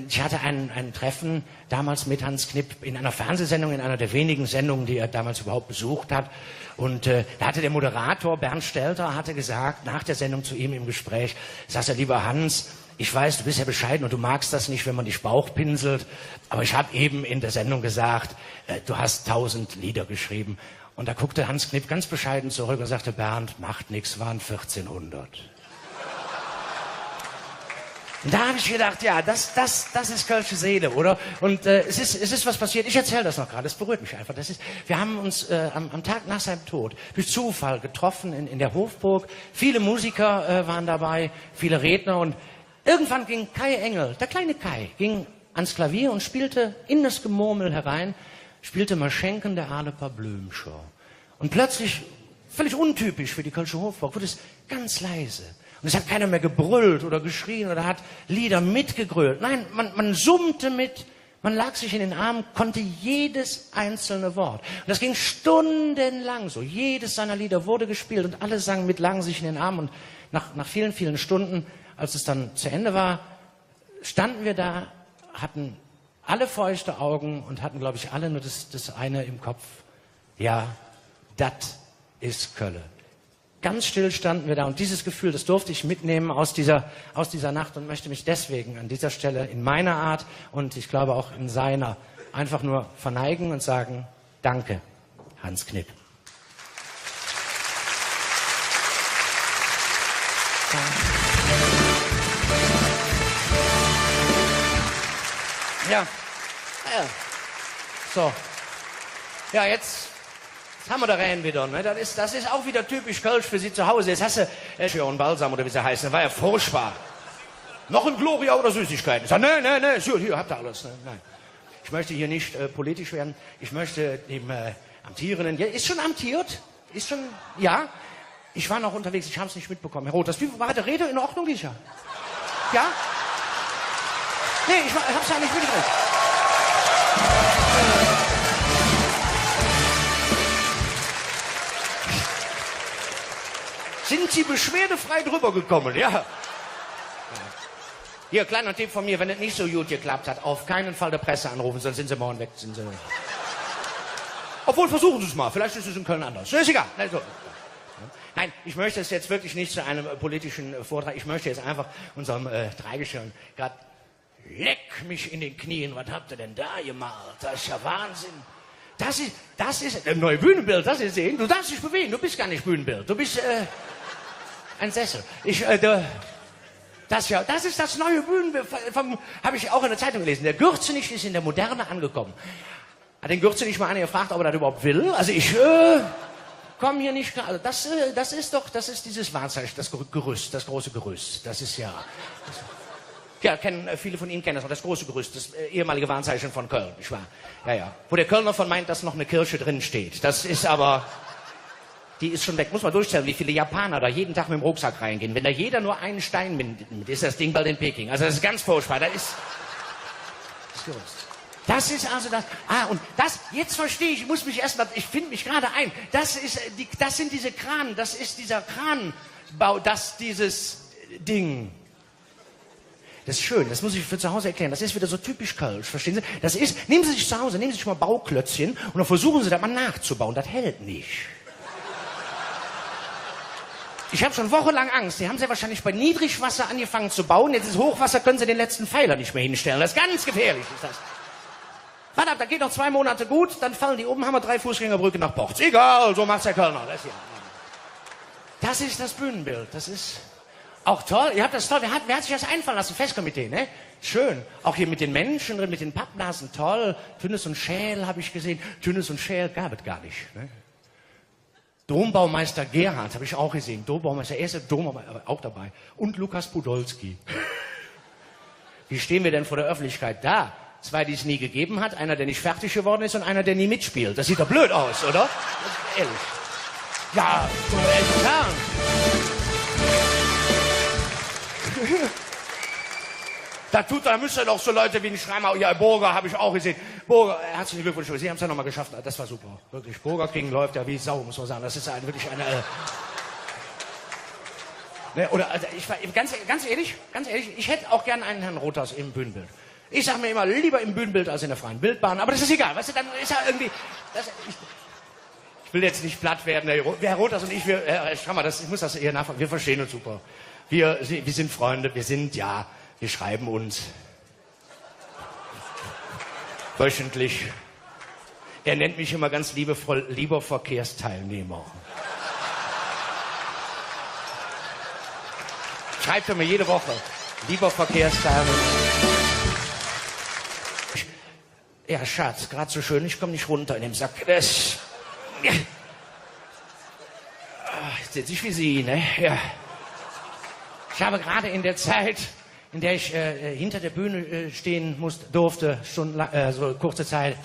Ich hatte ein Treffen damals mit Hans Knipp in einer Fernsehsendung, in einer der wenigen Sendungen, die er damals überhaupt besucht hat. Und da hatte der Moderator Bernd Stelter hatte gesagt, nach der Sendung zu ihm im Gespräch, sagt er, lieber Hans, ich weiß, du bist ja bescheiden und du magst das nicht, wenn man dich bauchpinselt, aber ich habe eben in der Sendung gesagt, du hast 1000 Lieder geschrieben. Und da guckte Hans Knipp ganz bescheiden zurück und sagte, Bernd, macht nichts, waren 1400. Und da habe ich gedacht, ja, das ist kölsche Seele, oder? Und es ist was passiert, ich erzähle das noch gerade, das berührt mich einfach. Wir haben uns am Tag nach seinem Tod durch Zufall getroffen in der Hofburg. Viele Musiker waren dabei, viele Redner. Und irgendwann ging Kai Engel, der kleine Kai, ging ans Klavier und spielte in das Gemurmel herein, spielte Maschenken der Aleper Blümscher. Und plötzlich, völlig untypisch für die Kölsche Hofburg, wurde es ganz leise. Und es hat keiner mehr gebrüllt oder geschrien oder hat Lieder mitgegrölt. Nein, man summte mit, man lag sich in den Armen, konnte jedes einzelne Wort. Und das ging stundenlang so. Jedes seiner Lieder wurde gespielt und alle sangen mit, lagen sich in den Armen. Und nach vielen Stunden, als es dann zu Ende war, standen wir da, hatten alle feuchte Augen und hatten, glaube ich, alle nur das eine im Kopf. Ja, das ist Kölle. Ganz still standen wir da und dieses Gefühl, das durfte ich mitnehmen aus dieser Nacht und möchte mich deswegen an dieser Stelle in meiner Art und ich glaube auch in seiner einfach nur verneigen und sagen, danke, Hans Knipp. Ja. So. Ja, jetzt haben wir da rein wieder. Ne? Das ist auch wieder typisch Kölsch für Sie zu Hause. Jetzt hast du Schön Balsam oder wie sie heißen. Das war ja furchtbar. Noch ein Gloria oder Süßigkeiten. Ich sag, nee, hier habt ihr alles. Ne? Nein. Ich möchte hier nicht politisch werden. Ich möchte dem Amtierenden... Ja, ist schon amtiert? Ist schon... Ja. Ich war noch unterwegs, ich habe es nicht mitbekommen. Herr Roth, wie war der Rede in Ordnung, Lisa? Ja? Nee, ich hab's ja nicht mitgekriegt. Sind Sie beschwerdefrei drüber gekommen, ja? Hier, kleiner Tipp von mir, wenn es nicht so gut geklappt hat, auf keinen Fall der Presse anrufen, sonst sind Sie morgen weg. Obwohl, versuchen Sie es mal, vielleicht ist es in Köln anders. Ist egal. Also, nein, ich möchte es jetzt wirklich nicht zu einem politischen Vortrag, ich möchte jetzt einfach unserem Dreigestirn gerade, leck mich in den Knien, was habt ihr denn da gemalt? Das ist ja Wahnsinn. Das ist ein neues Bühnenbild, das ist sehen. Du darfst dich bewegen, du bist gar nicht Bühnenbild, du bist ein Sessel. Das ist das neue Bühnenbild, habe ich auch in der Zeitung gelesen. Der Gürzenich ist in der Moderne angekommen. Hat den Gürzenich mal einer gefragt, ob er das überhaupt will. Also ich komme hier nicht klar. Also das ist dieses Wahrzeichen, das Gerüst, das große Gerüst. Das ist ja... Ja, viele von Ihnen kennen das noch, das große Gerüst, das ehemalige Wahrzeichen von Köln, nicht wahr? Ja. Wo der Kölner von meint, dass noch eine Kirche drin steht. Das ist aber... Die ist schon weg. Muss man durchzählen, wie viele Japaner da jeden Tag mit dem Rucksack reingehen. Wenn da jeder nur einen Stein mitnimmt, ist das Ding bald in Peking. Also das ist ganz furchtbar. Das ist also das. Und das, jetzt verstehe ich, ich finde mich gerade ein. Das sind diese Kranen, das ist dieser Kranbau, dieses Ding. Das ist schön, das muss ich für zu Hause erklären. Das ist wieder so typisch Kölsch, verstehen Sie? Das ist, nehmen Sie sich zu Hause, nehmen Sie sich mal Bauklötzchen und dann versuchen Sie das mal nachzubauen. Das hält nicht. Ich habe schon wochenlang Angst. Die haben sie wahrscheinlich bei Niedrigwasser angefangen zu bauen. Jetzt ist Hochwasser, können sie den letzten Pfeiler nicht mehr hinstellen. Das ist ganz gefährlich, ist das. Warte ab, da geht noch 2 Monate gut, dann fallen die oben, haben wir 3 Fußgängerbrücke nach Porz. Egal, so macht's der Kölner. Das ist das Bühnenbild. Das ist auch toll. Ihr habt das toll. Wer hat sich das einfallen lassen? Festkomitee, ne? Schön. Auch hier mit den Menschen drin, mit den Pappnasen, toll. Tünnes und Schäl habe ich gesehen. Tünnes und Schäl gab es gar nicht, ne? Dombaumeister Gerhard habe ich auch gesehen. Dombaumeister, erste Dombaumeister auch dabei. Und Lukas Podolski. Wie stehen wir denn vor der Öffentlichkeit da? 2, die es nie gegeben hat. Einer, der nicht fertig geworden ist und einer, der nie mitspielt. Das sieht doch blöd aus, oder? Ehrlich. Ja, ehrlich sagen. Da müsst ihr doch so Leute wie ein Schreimer, ja, Burger habe ich auch gesehen. Burger, herzlichen Glückwunsch, Sie haben es ja nochmal geschafft. Das war super, wirklich. Burger King läuft ja wie Sau, muss man sagen. Das ist wirklich eine... ne, oder, also ganz ehrlich, ich hätte auch gern einen Herrn Rothers im Bühnenbild. Ich sage mir immer, lieber im Bühnenbild als in der freien Bildbahn. Aber das ist egal, weißt du, dann ist er irgendwie... ich will jetzt nicht platt werden, Herr Rothers und ich, schau mal, ich muss das eher nachfragen. Wir verstehen uns super. Wir sind Freunde, wir schreiben uns wöchentlich. Er nennt mich immer ganz liebevoll, lieber Verkehrsteilnehmer. Schreibt er mir jede Woche, lieber Verkehrsteilnehmer. Ja, Schatz, gerade so schön, ich komme nicht runter in dem Sack. Jetzt sitze ich wie Sie, ne? Ja. Ich habe gerade in der Zeit, in der ich hinter der Bühne stehen durfte, so kurze Zeit,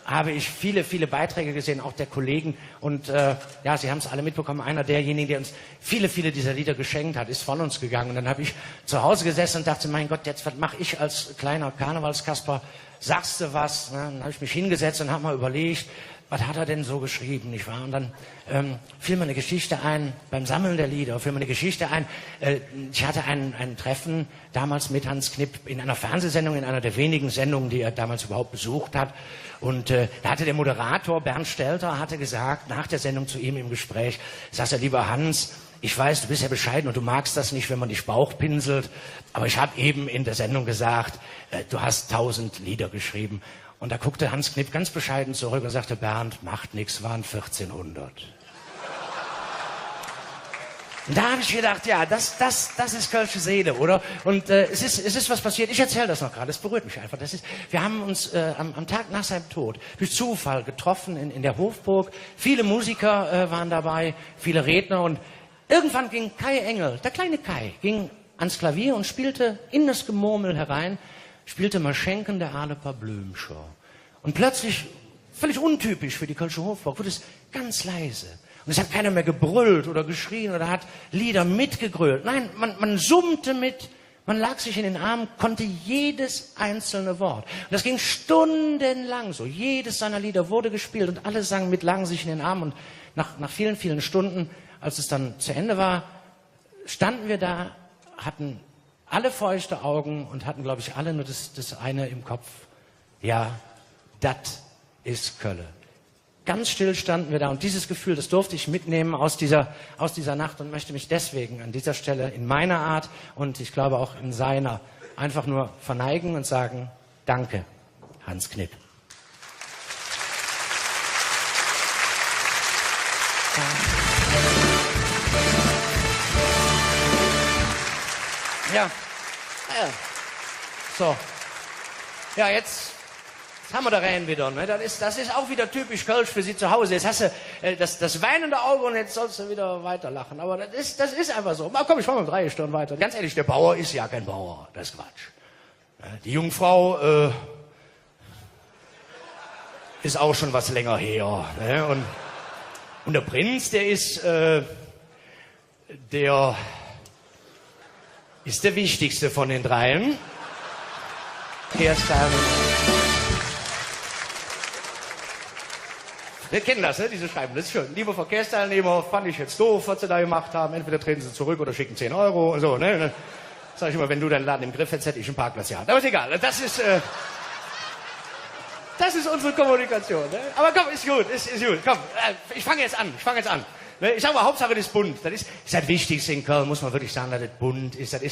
habe ich viele Beiträge gesehen, auch der Kollegen. Und ja, Sie haben es alle mitbekommen, einer derjenigen, der uns viele dieser Lieder geschenkt hat, ist von uns gegangen. Und dann habe ich zu Hause gesessen und dachte, mein Gott, jetzt was mache ich als kleiner Karnevalskasper? Sagst du was? Ne? Dann habe ich mich hingesetzt und habe mal überlegt, was hat er denn so geschrieben, nicht wahr? Und dann fiel mir eine Geschichte ein, beim Sammeln der Lieder, fiel mir eine Geschichte ein. Ich hatte ein Treffen damals mit Hans Knipp in einer Fernsehsendung, in einer der wenigen Sendungen, die er damals überhaupt besucht hat. Und da hatte der Moderator Bernd Stelter hatte gesagt, nach der Sendung zu ihm im Gespräch, sagt er, lieber Hans, ich weiß, du bist ja bescheiden und du magst das nicht, wenn man dich Bauchpinselt, aber ich habe eben in der Sendung gesagt, du hast 1000 Lieder geschrieben. Und da guckte Hans Knipp ganz bescheiden zurück und sagte, Bernd, macht nix, waren 1400. Und da habe ich gedacht, ja, das ist kölsche Seele, oder? Und es ist was passiert, ich erzähle das noch gerade, es berührt mich einfach. Wir haben uns am Tag nach seinem Tod durch Zufall getroffen in der Hofburg. Viele Musiker waren dabei, viele Redner und irgendwann ging Kai Engel, der kleine Kai, ging ans Klavier und spielte in das Gemurmel herein, spielte Maschenken der Aleper Blümscher. Und plötzlich, völlig untypisch für die Kölsche Hofburg, wurde es ganz leise. Und es hat keiner mehr gebrüllt oder geschrien oder hat Lieder mitgegrölt. Nein, man summte mit, man lag sich in den Armen, konnte jedes einzelne Wort. Und das ging stundenlang so. Jedes seiner Lieder wurde gespielt und alle sangen mit, lagen sich in den Armen. Und nach vielen, vielen Stunden, als es dann zu Ende war, standen wir da, hatten alle feuchte Augen und hatten, glaube ich, alle nur das eine im Kopf. Ja, das ist Kölle. Ganz still standen wir da und dieses Gefühl, das durfte ich mitnehmen aus dieser Nacht und möchte mich deswegen an dieser Stelle in meiner Art und ich glaube auch in seiner einfach nur verneigen und sagen, danke, Hans Knipp. Ja. So. Ja, jetzt haben wir da rein wieder. Ne? Das ist auch wieder typisch Kölsch für Sie zu Hause. Jetzt hast du das weinende Auge und jetzt sollst du wieder weiterlachen. Aber das ist einfach so. Aber komm, ich mache mal 3 Stunden weiter. Ganz ehrlich, der Bauer ist ja kein Bauer. Das ist Quatsch. Die Jungfrau ist auch schon was länger her. Ne? Und der Prinz, der ist der wichtigste von den dreien. Wir kennen das, ne? Diese Schreiben, das ist schön. Liebe Verkehrsteilnehmer, fand ich jetzt doof, was Sie da gemacht haben. Entweder treten Sie zurück oder schicken 10 Euro und so. Ne? Dann sag ich immer, wenn du deinen Laden im Griff hättest, hätte ich einen Parkplatz gehabt. Aber ist egal, das ist unsere Kommunikation. Ne? Aber komm, ist gut. Komm, ich fange jetzt an. Ich sage mal, Hauptsache das ist bunt. Das ist das Wichtigste in Köln, muss man wirklich sagen, dass das bunt ist. Das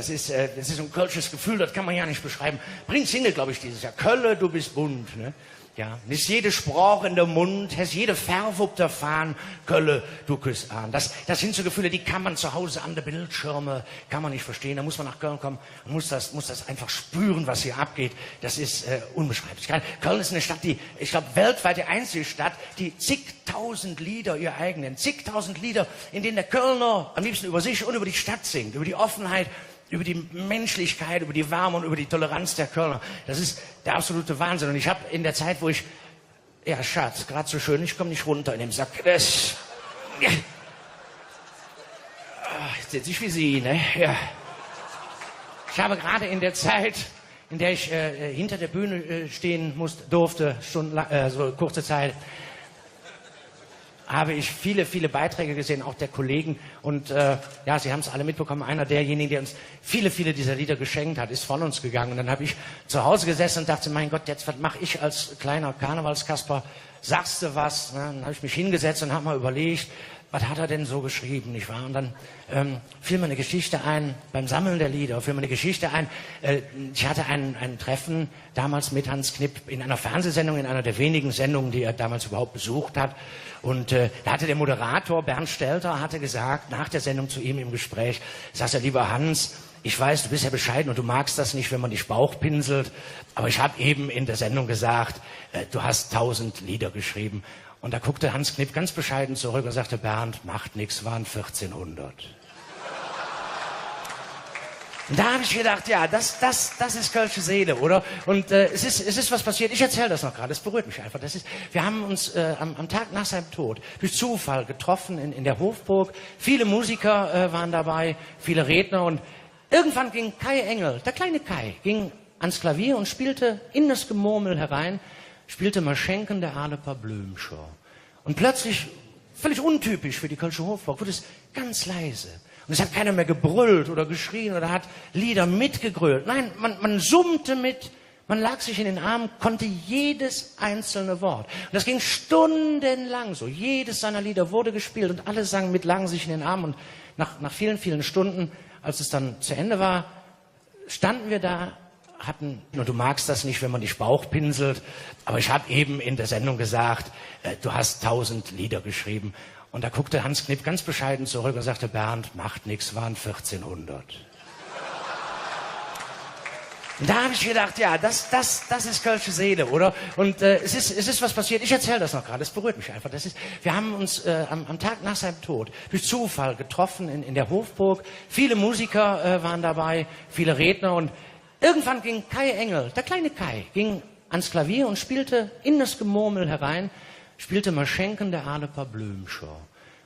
ist ein kölsches Gefühl, das kann man ja nicht beschreiben. Bringt Single, glaube ich, dieses Jahr. Kölle, du bist bunt. Ne? Ja, ist jede Sprache in der Mund, hast jede Farbe auf der Fahne, Kölle, du küsst an. Das sind so Gefühle, die kann man zu Hause an der Bildschirme, kann man nicht verstehen. Da muss man nach Köln kommen und muss das einfach spüren, was hier abgeht. Das ist unbeschreiblich. Köln ist eine Stadt, die, ich glaube, weltweit die einzige Stadt, die zigtausend Lieder ihr eigenen, zigtausend Lieder, in denen der Kölner am liebsten über sich und über die Stadt singt, über die Offenheit, über die Menschlichkeit, über die Wärme und über die Toleranz der Kölner. Das ist der absolute Wahnsinn. Und ich habe in der Zeit, wo ich, ja Schatz, gerade so schön, ich komme nicht runter in dem Sack. Jetzt sitze ich wie Sie, ne? Ja. Ich habe gerade in der Zeit, in der ich hinter der Bühne stehen durfte, so kurze Zeit, habe ich viele, viele Beiträge gesehen, auch der Kollegen. Und ja, Sie haben es alle mitbekommen, einer derjenigen, der uns viele, viele dieser Lieder geschenkt hat, ist von uns gegangen. Und dann habe ich zu Hause gesessen und dachte, mein Gott, jetzt was mache ich als kleiner Karnevalskasper? Sagst du was? Ne? Dann habe ich mich hingesetzt und habe mal überlegt, was hat er denn so geschrieben, nicht wahr? Und dann fiel mir eine Geschichte ein, beim Sammeln der Lieder, fiel mir eine Geschichte ein. Ich hatte ein Treffen damals mit Hans Knipp in einer Fernsehsendung, in einer der wenigen Sendungen, die er damals überhaupt besucht hat. Und da hatte der Moderator Bernd Stelter hatte gesagt, nach der Sendung zu ihm im Gespräch, sagt er, lieber Hans, ich weiß, du bist ja bescheiden und du magst das nicht, wenn man dich Bauchpinselt, aber ich habe eben in der Sendung gesagt, du hast 1000 Lieder geschrieben. Und da guckte Hans Knipp ganz bescheiden zurück und sagte, Bernd, macht nix, waren 1400. Und da habe ich gedacht, ja, das ist kölsche Seele, oder? Und es ist was passiert, ich erzähle das noch gerade, es berührt mich einfach. Wir haben uns am Tag nach seinem Tod durch Zufall getroffen in der Hofburg. Viele Musiker waren dabei, viele Redner und irgendwann ging Kai Engel, der kleine Kai, ging ans Klavier und spielte in das Gemurmel herein, spielte Maschenken der Aleper Blümscher. Und plötzlich, völlig untypisch für die kölsche Hofburg, wurde es ganz leise. Und es hat keiner mehr gebrüllt oder geschrien oder hat Lieder mitgegrölt. Nein, man summte mit, man lag sich in den Armen, konnte jedes einzelne Wort. Und das ging stundenlang so. Jedes seiner Lieder wurde gespielt und alle sangen mit, lagen sich in den Armen. Und nach vielen, vielen Stunden, als es dann zu Ende war, standen wir da, und du magst das nicht, wenn man dich Bauchpinselt, aber ich habe eben in der Sendung gesagt, du hast 1000 Lieder geschrieben. Und da guckte Hans Knipp ganz bescheiden zurück und sagte, Bernd, macht nix, waren 1400. Und da habe ich gedacht, ja, das ist kölsche Seele, oder? Und es ist was passiert, ich erzähle das noch gerade, es berührt mich einfach. Wir haben uns am Tag nach seinem Tod durch Zufall getroffen in der Hofburg. Viele Musiker waren dabei, viele Redner und irgendwann ging Kai Engel, der kleine Kai, ging ans Klavier und spielte in das Gemurmel herein, spielte Maschenken der Aleper Blümscher.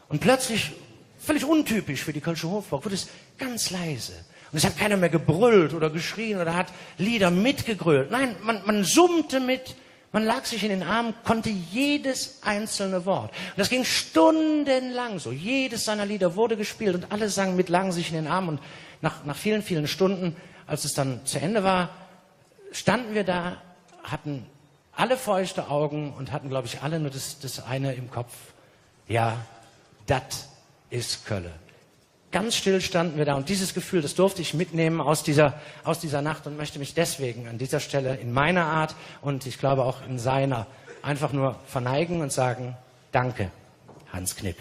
Und plötzlich, völlig untypisch für die Kölsche Hofburg, wurde es ganz leise. Und es hat keiner mehr gebrüllt oder geschrien oder hat Lieder mitgegrölt. Nein, man summte mit, man lag sich in den Armen, konnte jedes einzelne Wort. Und das ging stundenlang so. Jedes seiner Lieder wurde gespielt und alle sangen mit, lagen sich in den Armen. Und nach vielen, vielen Stunden, als es dann zu Ende war, standen wir da, hatten alle feuchte Augen und hatten, glaube ich, alle nur das eine im Kopf. Ja, das ist Kölle. Ganz still standen wir da und dieses Gefühl, das durfte ich mitnehmen aus dieser Nacht und möchte mich deswegen an dieser Stelle in meiner Art und ich glaube auch in seiner einfach nur verneigen und sagen, danke, Hans Knipp.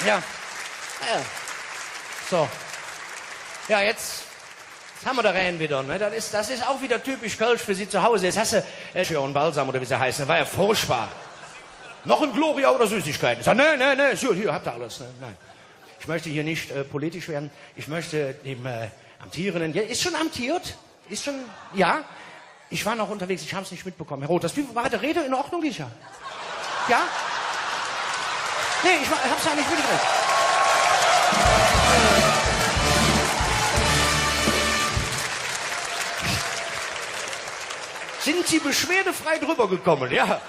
Ja. So. Ja, jetzt haben wir da rein wieder. Ne? Das ist auch wieder typisch Kölsch für Sie zu Hause. Jetzt hast du Schön Balsam oder wie sie heißen. Das war ja furchtbar. Noch ein Gloria oder Süßigkeiten. Ich sag, nee, so, hier habt ihr alles. Ne? Nein. Ich möchte hier nicht politisch werden. Ich möchte dem Amtierenden. Ja, ist schon amtiert? Ist schon. Ja? Ich war noch unterwegs. Ich habe es nicht mitbekommen. Herr Roth, das war der Rede in Ordnung, sicher? Ja? Nee, ich hab's ja nicht mitgekriegt. Sind Sie beschwerdefrei drüber gekommen, ja?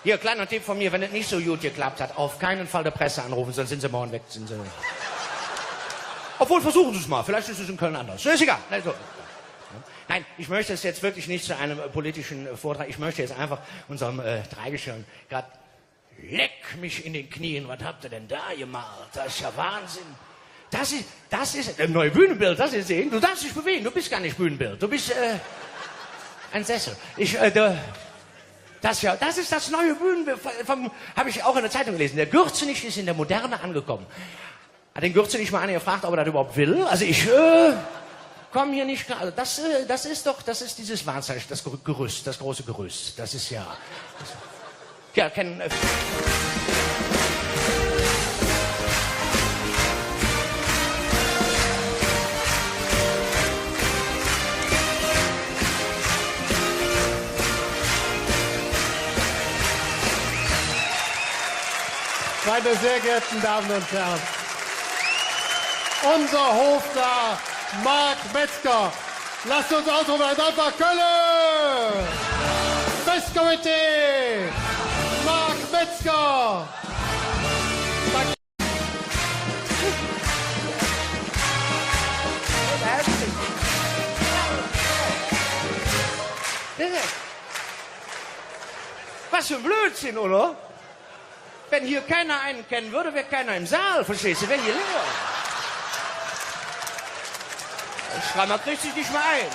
Hier, kleiner Tipp von mir, wenn es nicht so gut geklappt hat, auf keinen Fall der Presse anrufen, sonst sind Sie morgen weg. Obwohl, versuchen Sie es mal, vielleicht ist es in Köln anders. Ist egal. Also, nein, ich möchte es jetzt wirklich nicht zu einem politischen Vortrag, ich möchte jetzt einfach unserem Dreigestirn gerade leck mich in den Knien, was habt ihr denn da gemalt? Das ist ja Wahnsinn. Das ist ein neues Bühnenbild, das ist sehen. Du darfst dich bewegen, du bist gar nicht Bühnenbild, du bist ein Sessel. Das ist das neue Bühnenbild, habe ich auch in der Zeitung gelesen. Der Gürzenich ist in der Moderne angekommen. Hat den Gürzenich mal einer gefragt, ob er das überhaupt will. Also ich komme hier nicht klar. Also das ist dieses Wahrzeichen, das Gerüst, das große Gerüst. Das ist ja... Ja, kennen... Meine sehr geehrten Damen und Herren, unser Hofnarr Marc Metzger. Lasst uns ausrufen, einfach Kölle! Festkomitee! Marc Metzger! Was für ein Blödsinn, oder? Wenn hier keiner einen kennen würde, wäre keiner im Saal, verstehst du? Wenn hier leer. Der Schrammer kriegt sich nicht mehr ein.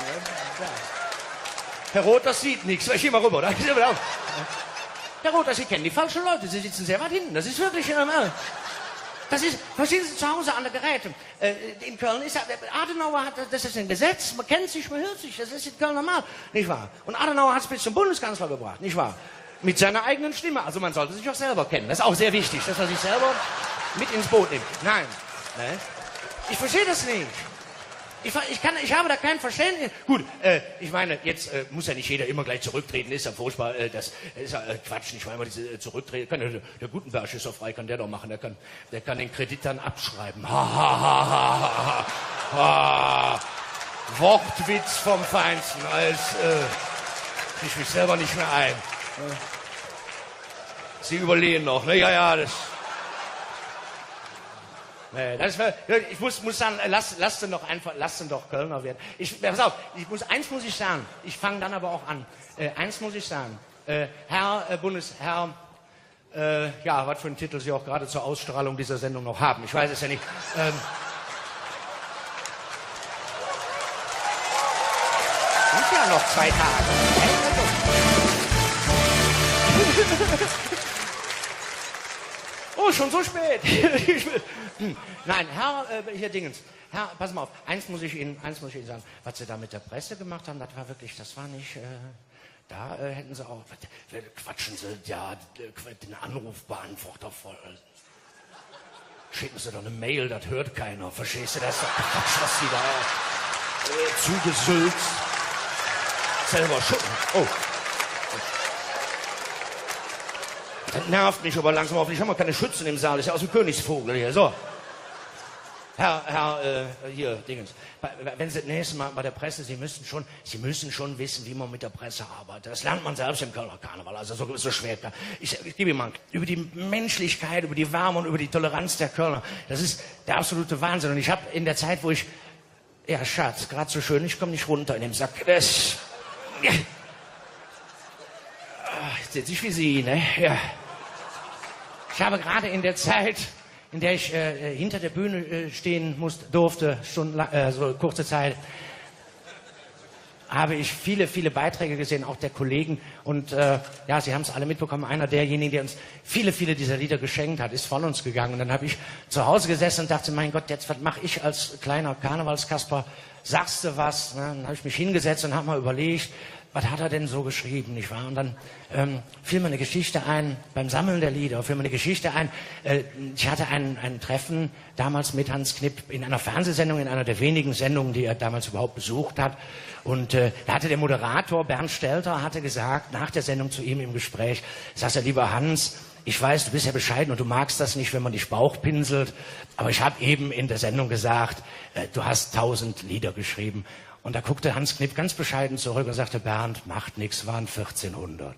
Herr Roth, das sieht nichts. Ich geh mal rüber. Herr Roth, Sie kennen die falschen Leute. Sie sitzen sehr weit hinten. Das ist wirklich... Das ist, verstehen Sie, zu Hause an der Geräte. In Köln ist Adenauer hat, das ist ein Gesetz, man kennt sich, man hört sich, das ist in Köln normal, nicht wahr? Und Adenauer hat es bis zum Bundeskanzler gebracht, nicht wahr? Mit seiner eigenen Stimme, also man sollte sich auch selber kennen, das ist auch sehr wichtig, dass man sich selber mit ins Boot nimmt. Nein, ne? Ich verstehe das nicht. Ich habe da kein Verständnis. Gut, ich meine, jetzt muss ja nicht jeder immer gleich zurücktreten, ist ja furchtbar, das ist ja Quatsch, nicht mal diese zurücktreten. Der Gutenberg ist doch frei, kann der doch machen, der kann den Kredit dann abschreiben. Wortwitz vom Feinsten, als ich mich selber nicht mehr ein. Sie überlegen noch, ne? Ja, das... Nee, ich muss sagen, lass den doch Kölner werden. Pass auf, eins muss ich sagen, ich fange dann aber auch an. Eins muss ich sagen, Herr Bundesherr, ja, was für einen Titel Sie auch gerade zur Ausstrahlung dieser Sendung noch haben, ich weiß es ja nicht. Sind ja noch 2 Tage. Oh, schon so spät. Nein, Herr, hier Dingens. Herr, pass mal auf, eins muss ich Ihnen sagen. Was Sie da mit der Presse gemacht haben, das war nicht, da hätten Sie auch, quatschen Sie, ja, den Anrufbeantworter voll. Schicken Sie doch eine Mail, das hört keiner. Verstehst du? Das ist doch Quatsch, was Sie da zugesülzt. Selber schütteln. Oh. Das nervt mich aber langsam auf. Ich habe mal keine Schützen im Saal. Das ist ja aus dem Königsvogel hier. So. Hier, Dingens. Wenn Sie das nächste Mal bei der Presse, Sie müssen schon wissen, wie man mit der Presse arbeitet. Das lernt man selbst im Kölner Karneval, also so schwer. Ich gebe Ihnen mal, über die Menschlichkeit, über die Wärme und über die Toleranz der Kölner, das ist der absolute Wahnsinn. Und ich habe in der Zeit, wo ich, ja Schatz, gerade so schön, ich komme nicht runter in dem Sack. Das, ja. Jetzt sitze ich wie Sie, ne? Ja. Ich habe gerade in der Zeit, in der ich hinter der Bühne stehen durfte, stundenlang, so kurze Zeit, habe ich viele Beiträge gesehen, auch der Kollegen. Und ja, Sie haben es alle mitbekommen, einer derjenigen, der uns viele dieser Lieder geschenkt hat, ist von uns gegangen. Und dann habe ich zu Hause gesessen und dachte, mein Gott, jetzt was mache ich als kleiner Karnevalskasper? Sagst du was? Ne? Dann habe ich mich hingesetzt und habe mal überlegt, was hat er denn so geschrieben, nicht wahr? Und dann fiel mir eine Geschichte ein, beim Sammeln der Lieder, fiel mir eine Geschichte ein. Ich hatte ein Treffen damals mit Hans Knipp in einer Fernsehsendung, in einer der wenigen Sendungen, die er damals überhaupt besucht hat. Und da hatte der Moderator Bernd Stelter hatte gesagt, nach der Sendung zu ihm im Gespräch, sagt er, lieber Hans, ich weiß, du bist ja bescheiden und du magst das nicht, wenn man dich Bauchpinselt, aber ich habe eben in der Sendung gesagt, du hast 1000 Lieder geschrieben. Und da guckte Hans Knipp ganz bescheiden zurück und sagte, Bernd, macht nix, waren 1400.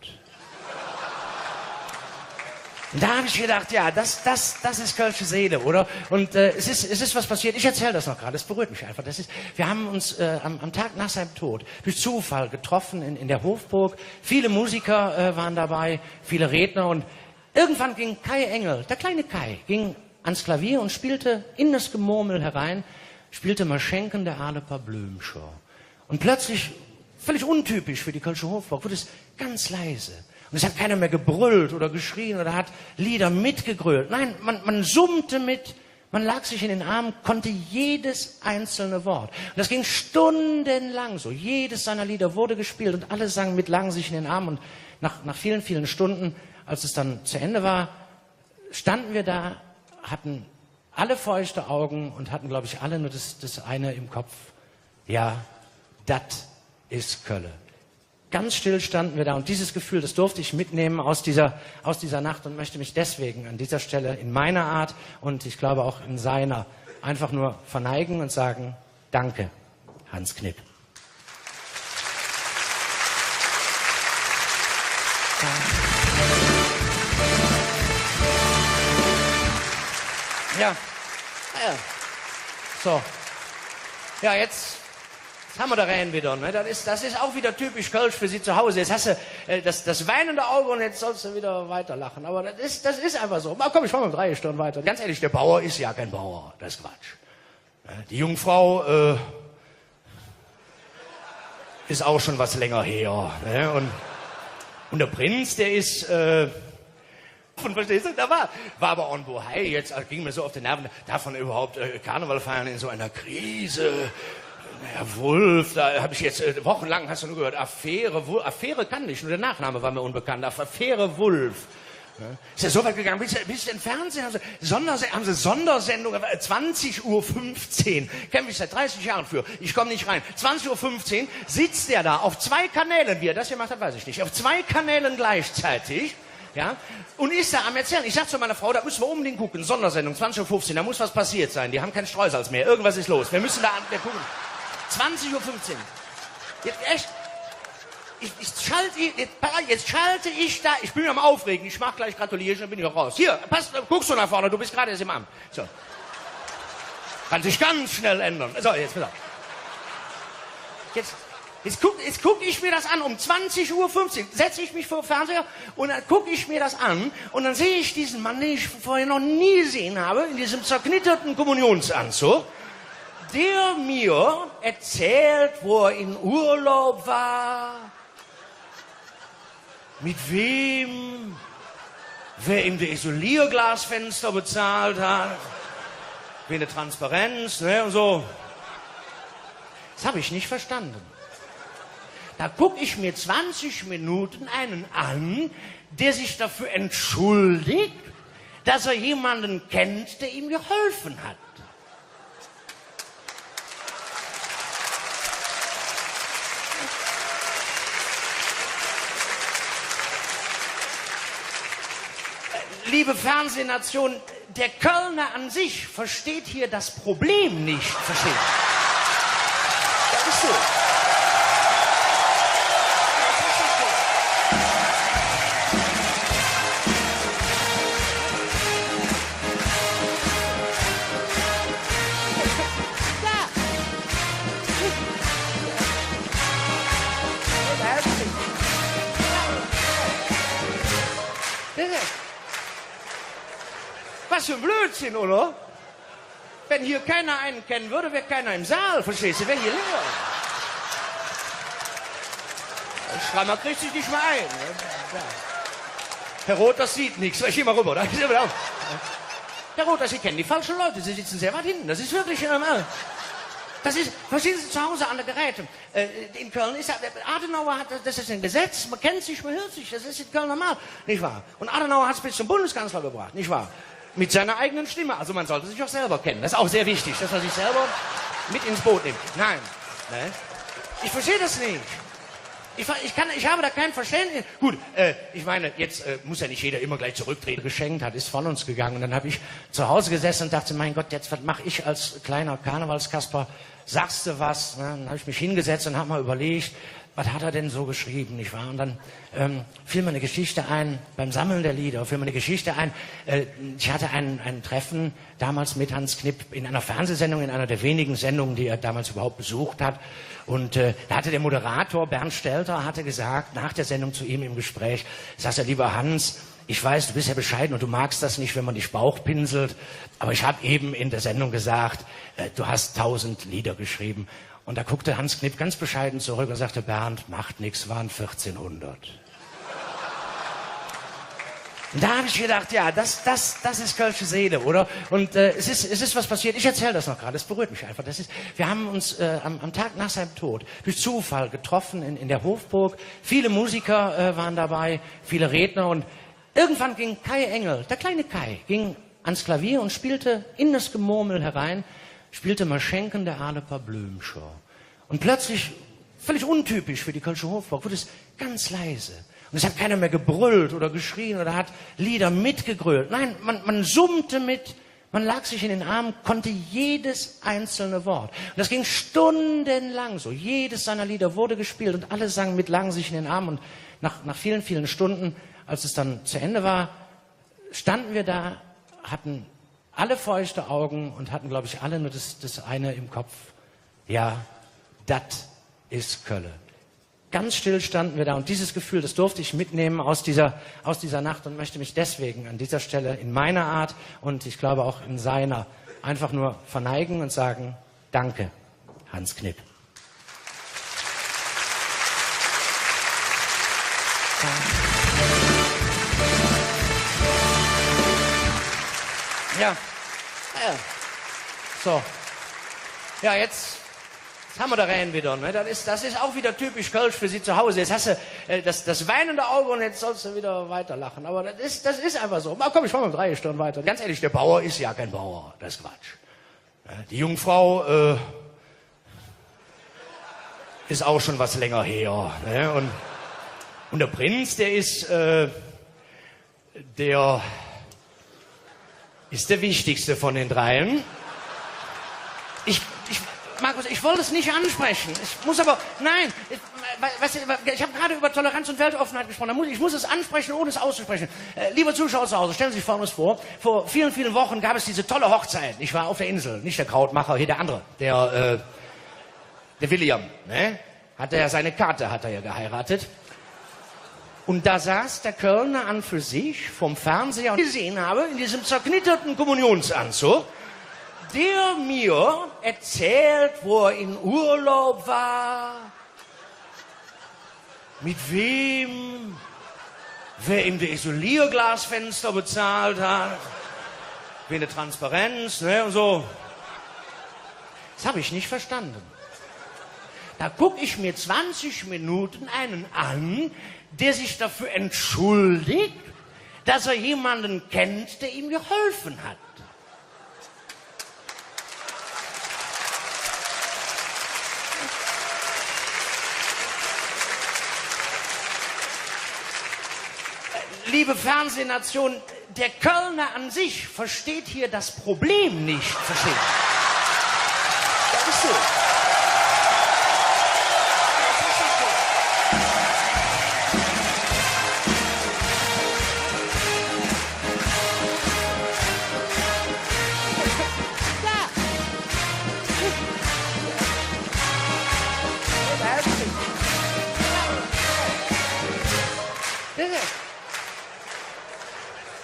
Und da habe ich gedacht, ja, das ist Kölsche Seele, oder? Und es ist was passiert, ich erzähle das noch gerade, das berührt mich einfach. Wir haben uns am Tag nach seinem Tod durch Zufall getroffen in der Hofburg. Viele Musiker waren dabei, viele Redner. Und irgendwann ging Kai Engel, der kleine Kai, ging ans Klavier und spielte in das Gemurmel herein, spielte Maschenken der Aleper Blümscher. Und plötzlich, völlig untypisch für die Kölsche Hofburg, wurde es ganz leise. Und es hat keiner mehr gebrüllt oder geschrien oder hat Lieder mitgegrölt. Nein, man summte mit, man lag sich in den Armen, konnte jedes einzelne Wort. Und das ging stundenlang so. Jedes seiner Lieder wurde gespielt und alle sangen mit, lagen sich in den Armen. Und nach vielen Stunden, als es dann zu Ende war, standen wir da, hatten alle feuchte Augen und hatten, glaube ich, alle nur das eine im Kopf. Ja, das ist Kölle. Ganz still standen wir da und dieses Gefühl, das durfte ich mitnehmen aus dieser Nacht und möchte mich deswegen an dieser Stelle in meiner Art und ich glaube auch in seiner einfach nur verneigen und sagen, danke, Hans Knipp. Ja. So. Ja, jetzt haben wir da rein wieder. Ne? Das ist auch wieder typisch Kölsch für Sie zu Hause. Jetzt hast du das weinende Auge und jetzt sollst du wieder weiterlachen. Aber das ist einfach so. Mal komm, ich mache mal 3 Stunden weiter. Ganz ehrlich, der Bauer ist ja kein Bauer. Das ist Quatsch. Die Jungfrau ist auch schon was länger her. Ne? Und der Prinz, der ist... Und verstehst du, da war aber auch ein Bohai, jetzt ging mir so auf den Nerven, davon überhaupt Karneval feiern in so einer Krise. Herr Wulff, da habe ich jetzt wochenlang, hast du nur gehört, Affäre kann nicht, nur der Nachname war mir unbekannt, Affäre Wulff. Ja. Ist ja so weit gegangen, bis im Fernsehen haben sie Sondersendungen, 20:15 Uhr, kämpfe ich seit 30 Jahren für, ich komme nicht rein. 20:15 Uhr sitzt der da auf 2 Kanälen, wie er das gemacht hat, weiß ich nicht, auf 2 Kanälen gleichzeitig. Ja, und ist da am Erzählen. Ich sag zu meiner Frau, da müssen wir unbedingt gucken. Sondersendung, 20:15 Uhr, da muss was passiert sein. Die haben kein Streusalz mehr. Irgendwas ist los. Wir müssen da gucken. 20:15 Uhr. Jetzt echt. Jetzt schalte ich da. Ich bin mir am Aufregen. Ich mach gleich gratulieren, dann bin ich auch raus. Hier, pass, guckst du nach vorne. Du bist gerade erst im Amt. So. Kann sich ganz schnell ändern. So, jetzt wieder. Jetzt guck ich mir das an, um 20:15 Uhr setze ich mich vor den Fernseher und dann gucke ich mir das an und dann sehe ich diesen Mann, den ich vorher noch nie gesehen habe, in diesem zerknitterten Kommunionsanzug, der mir erzählt, wo er in Urlaub war, mit wem, wer ihm die Isolierglasfenster bezahlt hat, wie eine Transparenz, ne, und so. Das habe ich nicht verstanden. Da gucke ich mir 20 Minuten einen an, der sich dafür entschuldigt, dass er jemanden kennt, der ihm geholfen hat. Liebe Fernsehnation, der Kölner an sich versteht hier das Problem nicht. Versteht? Das ist so. Was für ein Blödsinn, oder? Wenn hier keiner einen kennen würde, wäre keiner im Saal, verstehst du? Wäre hier leer. Der Schrammer kriegt sich nicht mal ein. Ja. Herr Roth, das sieht nichts. Ich geh mal rüber. Herr Roth, Sie kennen die falschen Leute. Sie sitzen sehr weit hinten. Das ist wirklich... Das ist, verstehen Sie, zu Hause an der Geräte. In Köln ist Adenauer hat, das ist ein Gesetz, man kennt sich, man hört sich, das ist in Köln normal, nicht wahr? Und Adenauer hat es bis zum Bundeskanzler gebracht, nicht wahr? Mit seiner eigenen Stimme, also man sollte sich auch selber kennen. Das ist auch sehr wichtig, dass man sich selber mit ins Boot nimmt. Nein, ne? Ich verstehe das nicht. Ich habe da kein Verständnis. Gut, ich meine, jetzt muss ja nicht jeder immer gleich zurücktreten. Geschenkt hat, ist von uns gegangen. Und dann habe ich zu Hause gesessen und dachte, mein Gott, jetzt was mache ich als kleiner Karnevalskasper? Sagst du was? Ne? Dann habe ich mich hingesetzt und habe mal überlegt, was hat er denn so geschrieben, nicht wahr? Und dann fiel mir eine Geschichte ein, beim Sammeln der Lieder, fiel mir eine Geschichte ein. Ich hatte ein Treffen damals mit Hans Knipp in einer Fernsehsendung, in einer der wenigen Sendungen, die er damals überhaupt besucht hat. Und da hatte der Moderator Bernd Stelter hatte gesagt, nach der Sendung zu ihm im Gespräch, sagt er, lieber Hans, ich weiß, du bist ja bescheiden und du magst das nicht, wenn man dich Bauchpinselt, aber ich habe eben in der Sendung gesagt, du hast 1000 Lieder geschrieben. Und da guckte Hans Knipp ganz bescheiden zurück und sagte, Bernd, macht nichts, waren 1400. Und da habe ich gedacht, ja, das ist kölsche Seele, oder? Und es ist was passiert. Ich erzähle das noch gerade, es berührt mich einfach. Wir haben uns am Tag nach seinem Tod durch Zufall getroffen in der Hofburg. Viele Musiker waren dabei, viele Redner. Und irgendwann ging Kai Engel, der kleine Kai, ging ans Klavier und spielte in das Gemurmel herein, spielte Maschenken der Aleper Blümscher. Und plötzlich, völlig untypisch für die Kölsche Hofburg, wurde es ganz leise. Und es hat keiner mehr gebrüllt oder geschrien oder hat Lieder mitgegrölt. Nein, man summte mit, man lag sich in den Armen, konnte jedes einzelne Wort. Und das ging stundenlang so. Jedes seiner Lieder wurde gespielt und alle sangen mit, lagen sich in den Armen. Und nach vielen, vielen Stunden, als es dann zu Ende war, standen wir da, hatten alle feuchte Augen und hatten, glaube ich, alle nur das eine im Kopf. Ja, das ist Kölle. Ganz still standen wir da und dieses Gefühl, das durfte ich mitnehmen aus dieser Nacht und möchte mich deswegen an dieser Stelle in meiner Art und ich glaube auch in seiner einfach nur verneigen und sagen, danke, Hans Knipp. Ja. So. Ja, jetzt haben wir da rein wieder. Ne? Das ist auch wieder typisch Kölsch für Sie zu Hause. Jetzt hast du das weinende Auge und jetzt sollst du wieder weiterlachen. Aber das ist einfach so. Aber komm, ich mache mal 3 Stunden weiter. Ganz ehrlich, der Bauer ist ja kein Bauer. Das ist Quatsch. Die Jungfrau ist auch schon was länger her. Ne? Und der Prinz, der ist der wichtigste von den dreien. Markus, ich wollte es nicht ansprechen. Ich muss aber, nein, ich habe gerade über Toleranz und Weltoffenheit gesprochen. Ich muss es ansprechen, ohne es auszusprechen. Liebe Zuschauer zu Hause, stellen Sie sich Folgendes vor. Vor vielen, vielen Wochen gab es diese tolle Hochzeit. Ich war auf der Insel, nicht der Krautmacher, hier der andere. Der William, ne? Hat er ja seine Karte, hat er ja geheiratet. Und da saß der Kölner an für sich vom Fernseher und gesehen habe, in diesem zerknitterten Kommunionsanzug, der mir erzählt, wo er in Urlaub war, mit wem, wer ihm die Isolierglasfenster bezahlt hat, wie eine Transparenz, ne, und so. Das habe ich nicht verstanden. Da gucke ich mir 20 Minuten einen an, der sich dafür entschuldigt, dass er jemanden kennt, der ihm geholfen hat. Liebe Fernsehnation, der Kölner an sich versteht hier das Problem nicht. Verstehen? Das ist so.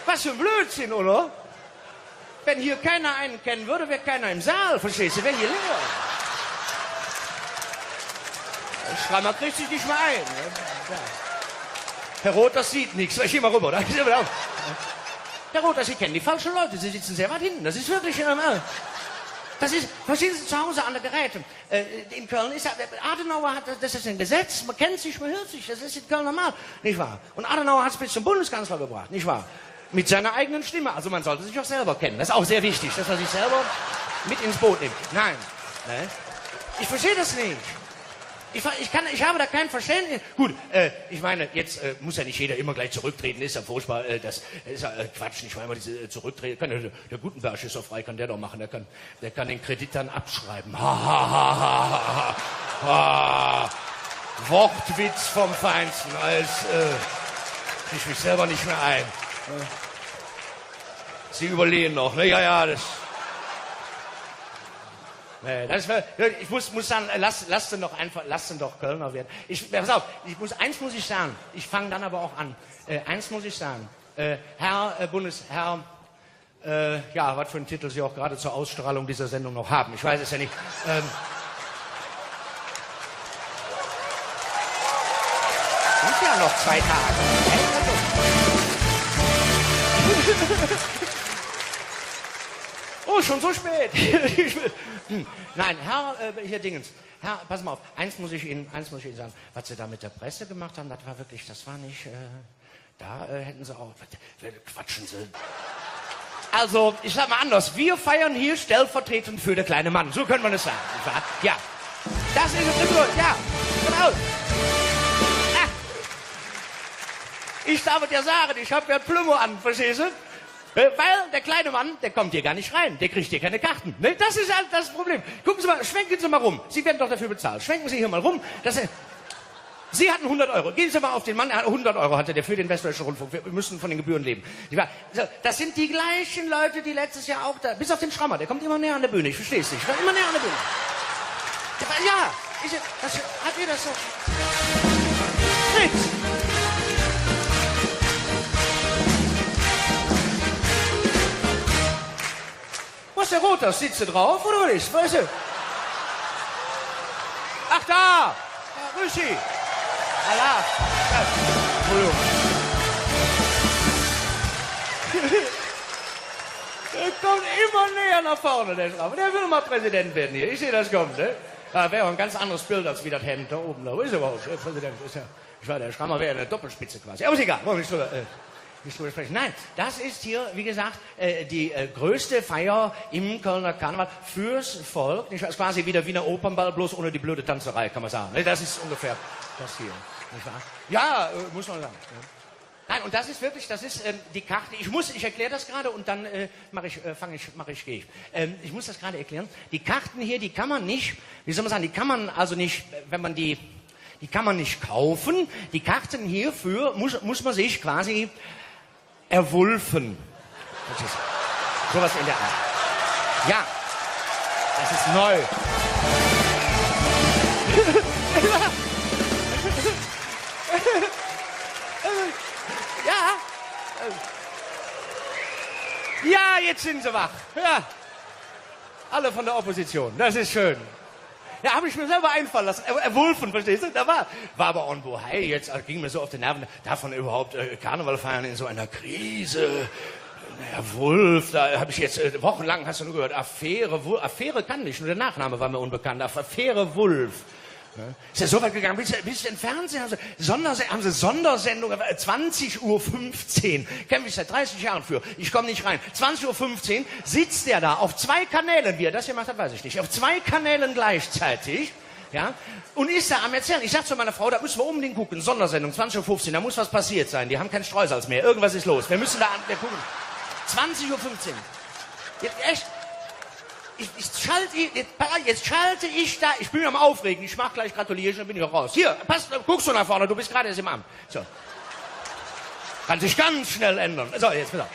Was für ein Blödsinn, oder? Wenn hier keiner einen kennen würde, wäre keiner im Saal, verstehst du? Wäre hier leer. Der Schrammer kriegt sich nicht mehr ein. Ja. Herr Roth, das sieht nichts. Ich geh mal rüber. Herr Roth, Sie kennen die falschen Leute. Sie sitzen sehr weit hinten. Das ist wirklich... Das ist, verstehen Sie, zu Hause an der Geräte. In Köln ist Adenauer hat, das ist ein Gesetz, man kennt sich, man hört sich, das ist in Köln normal, nicht wahr? Und Adenauer hat es bis zum Bundeskanzler gebracht, nicht wahr? Mit seiner eigenen Stimme, also man sollte sich auch selber kennen. Das ist auch sehr wichtig, dass man sich selber mit ins Boot nimmt. Nein, ne? Ich verstehe das nicht. Ich habe da kein Verständnis. Gut, ich meine, jetzt muss ja nicht jeder immer gleich zurücktreten, ist ja furchtbar, das ist ja Quatsch, nicht mal diese zurücktreten. Der Gutenberg ist doch frei, kann der doch machen, der kann den Kredit dann abschreiben. Wortwitz vom Feinsten, als ich mich selber nicht mehr ein. Sie überlegen noch, ne? Ja, das... Nee, ich muss sagen, lasst ihn doch Kölner werden. Pass auf, eins muss ich sagen, ich fange dann aber auch an. Eins muss ich sagen, Herr Bundesherr, ja, was für einen Titel Sie auch gerade zur Ausstrahlung dieser Sendung noch haben, ich weiß es ja nicht. Sind ja noch 2 Tage. Oh, schon so spät. Nein, Herr, hier Dingens. Herr, pass mal auf, eins muss ich Ihnen sagen. Was Sie da mit der Presse gemacht haben, das war nicht, da hätten Sie auch, quatschen Sie. Also, ich sag mal anders, wir feiern hier stellvertretend für den kleinen Mann. So könnte man es sagen. Ja, das ist es, ja, genau. Ich darf dir sagen, ich habe ja Plümo an, verstehst du? Weil der kleine Mann, der kommt hier gar nicht rein. Der kriegt hier keine Karten. Ne? Das ist halt das Problem. Gucken Sie mal, schwenken Sie mal rum. Sie werden doch dafür bezahlt. Schwenken Sie hier mal rum. Sie hatten 100 Euro. Gehen Sie mal auf den Mann. 100 Euro hatte der für den Westdeutschen Rundfunk. Wir müssen von den Gebühren leben. Das sind die gleichen Leute, die letztes Jahr auch da... Bis auf den Schrammer. Der kommt immer näher an der Bühne. Ich verstehe es nicht. Der kommt immer näher an der Bühne. Ja. Hat ihr das so... Fritz! Was ist der Roter? Sitzt du drauf oder was ist? Weißt du? Ach da! Grüß Sie! Allah! Entschuldigung. Der kommt immer näher nach vorne, der Schraube. Der will mal Präsident werden hier. Ich sehe das kommt, ne? Da wäre ein ganz anderes Bild als wie das Hemd da oben. Da ist er überhaupt. Der Präsident ist ja... Ich war der Schrammer, wäre eine Doppelspitze quasi. Aber ist egal. Wollen wir nicht drüber... Nicht drüber sprechen. Nein, das ist hier, wie gesagt, die größte Feier im Kölner Karneval fürs Volk. Nicht wahr? Das ist quasi wie der Wiener Opernball, bloß ohne die blöde Tanzerei, kann man sagen. Das ist ungefähr das hier. Nicht wahr? Ja, muss man sagen. Ja. Nein, und das ist wirklich, die Karte. Ich erkläre das gerade und dann gehe ich. Ich muss das gerade erklären. Die Karten hier, die kann man nicht, wie soll man sagen, die kann man also nicht, wenn man die kann man nicht kaufen. Die Karten hierfür muss man sich quasi erwulfen. Das ist sowas in der Art. Ja, das ist neu. Ja, jetzt sind sie wach. Ja, alle von der Opposition. Das ist schön. Ja, habe ich mir selber einfallen lassen. Erwulfen, verstehst du? Da war aber auch ein Bohai, jetzt ging mir so auf den Nerven, davon überhaupt Karneval feiern in so einer Krise. Herr Wulff, da habe ich jetzt wochenlang, hast du nur gehört, Affäre kann nicht, nur der Nachname war mir unbekannt. Affäre Wulff. Ist ja so weit gegangen, bis im Fernsehen haben sie Sondersendungen, 20:15 Uhr. Kämpfe ich seit 30 Jahren für. Ich komme nicht rein. 20:15 Uhr sitzt der da auf 2 Kanälen, wie er das gemacht hat, weiß ich nicht. Auf 2 Kanälen gleichzeitig. Ja, und ist da am Erzählen. Ich sag zu meiner Frau, da müssen wir unbedingt gucken. Sondersendung, 20:15 Uhr, da muss was passiert sein. Die haben kein Streusalz mehr. Irgendwas ist los. Wir müssen da gucken. 20:15 Uhr. Jetzt echt. Jetzt schalte ich da, ich bin am Aufregen, ich mach gleich gratulieren, dann bin ich auch raus. Hier, guckst du nach vorne, du bist gerade erst im Amt. So. Kann sich ganz schnell ändern. So, jetzt pass auf.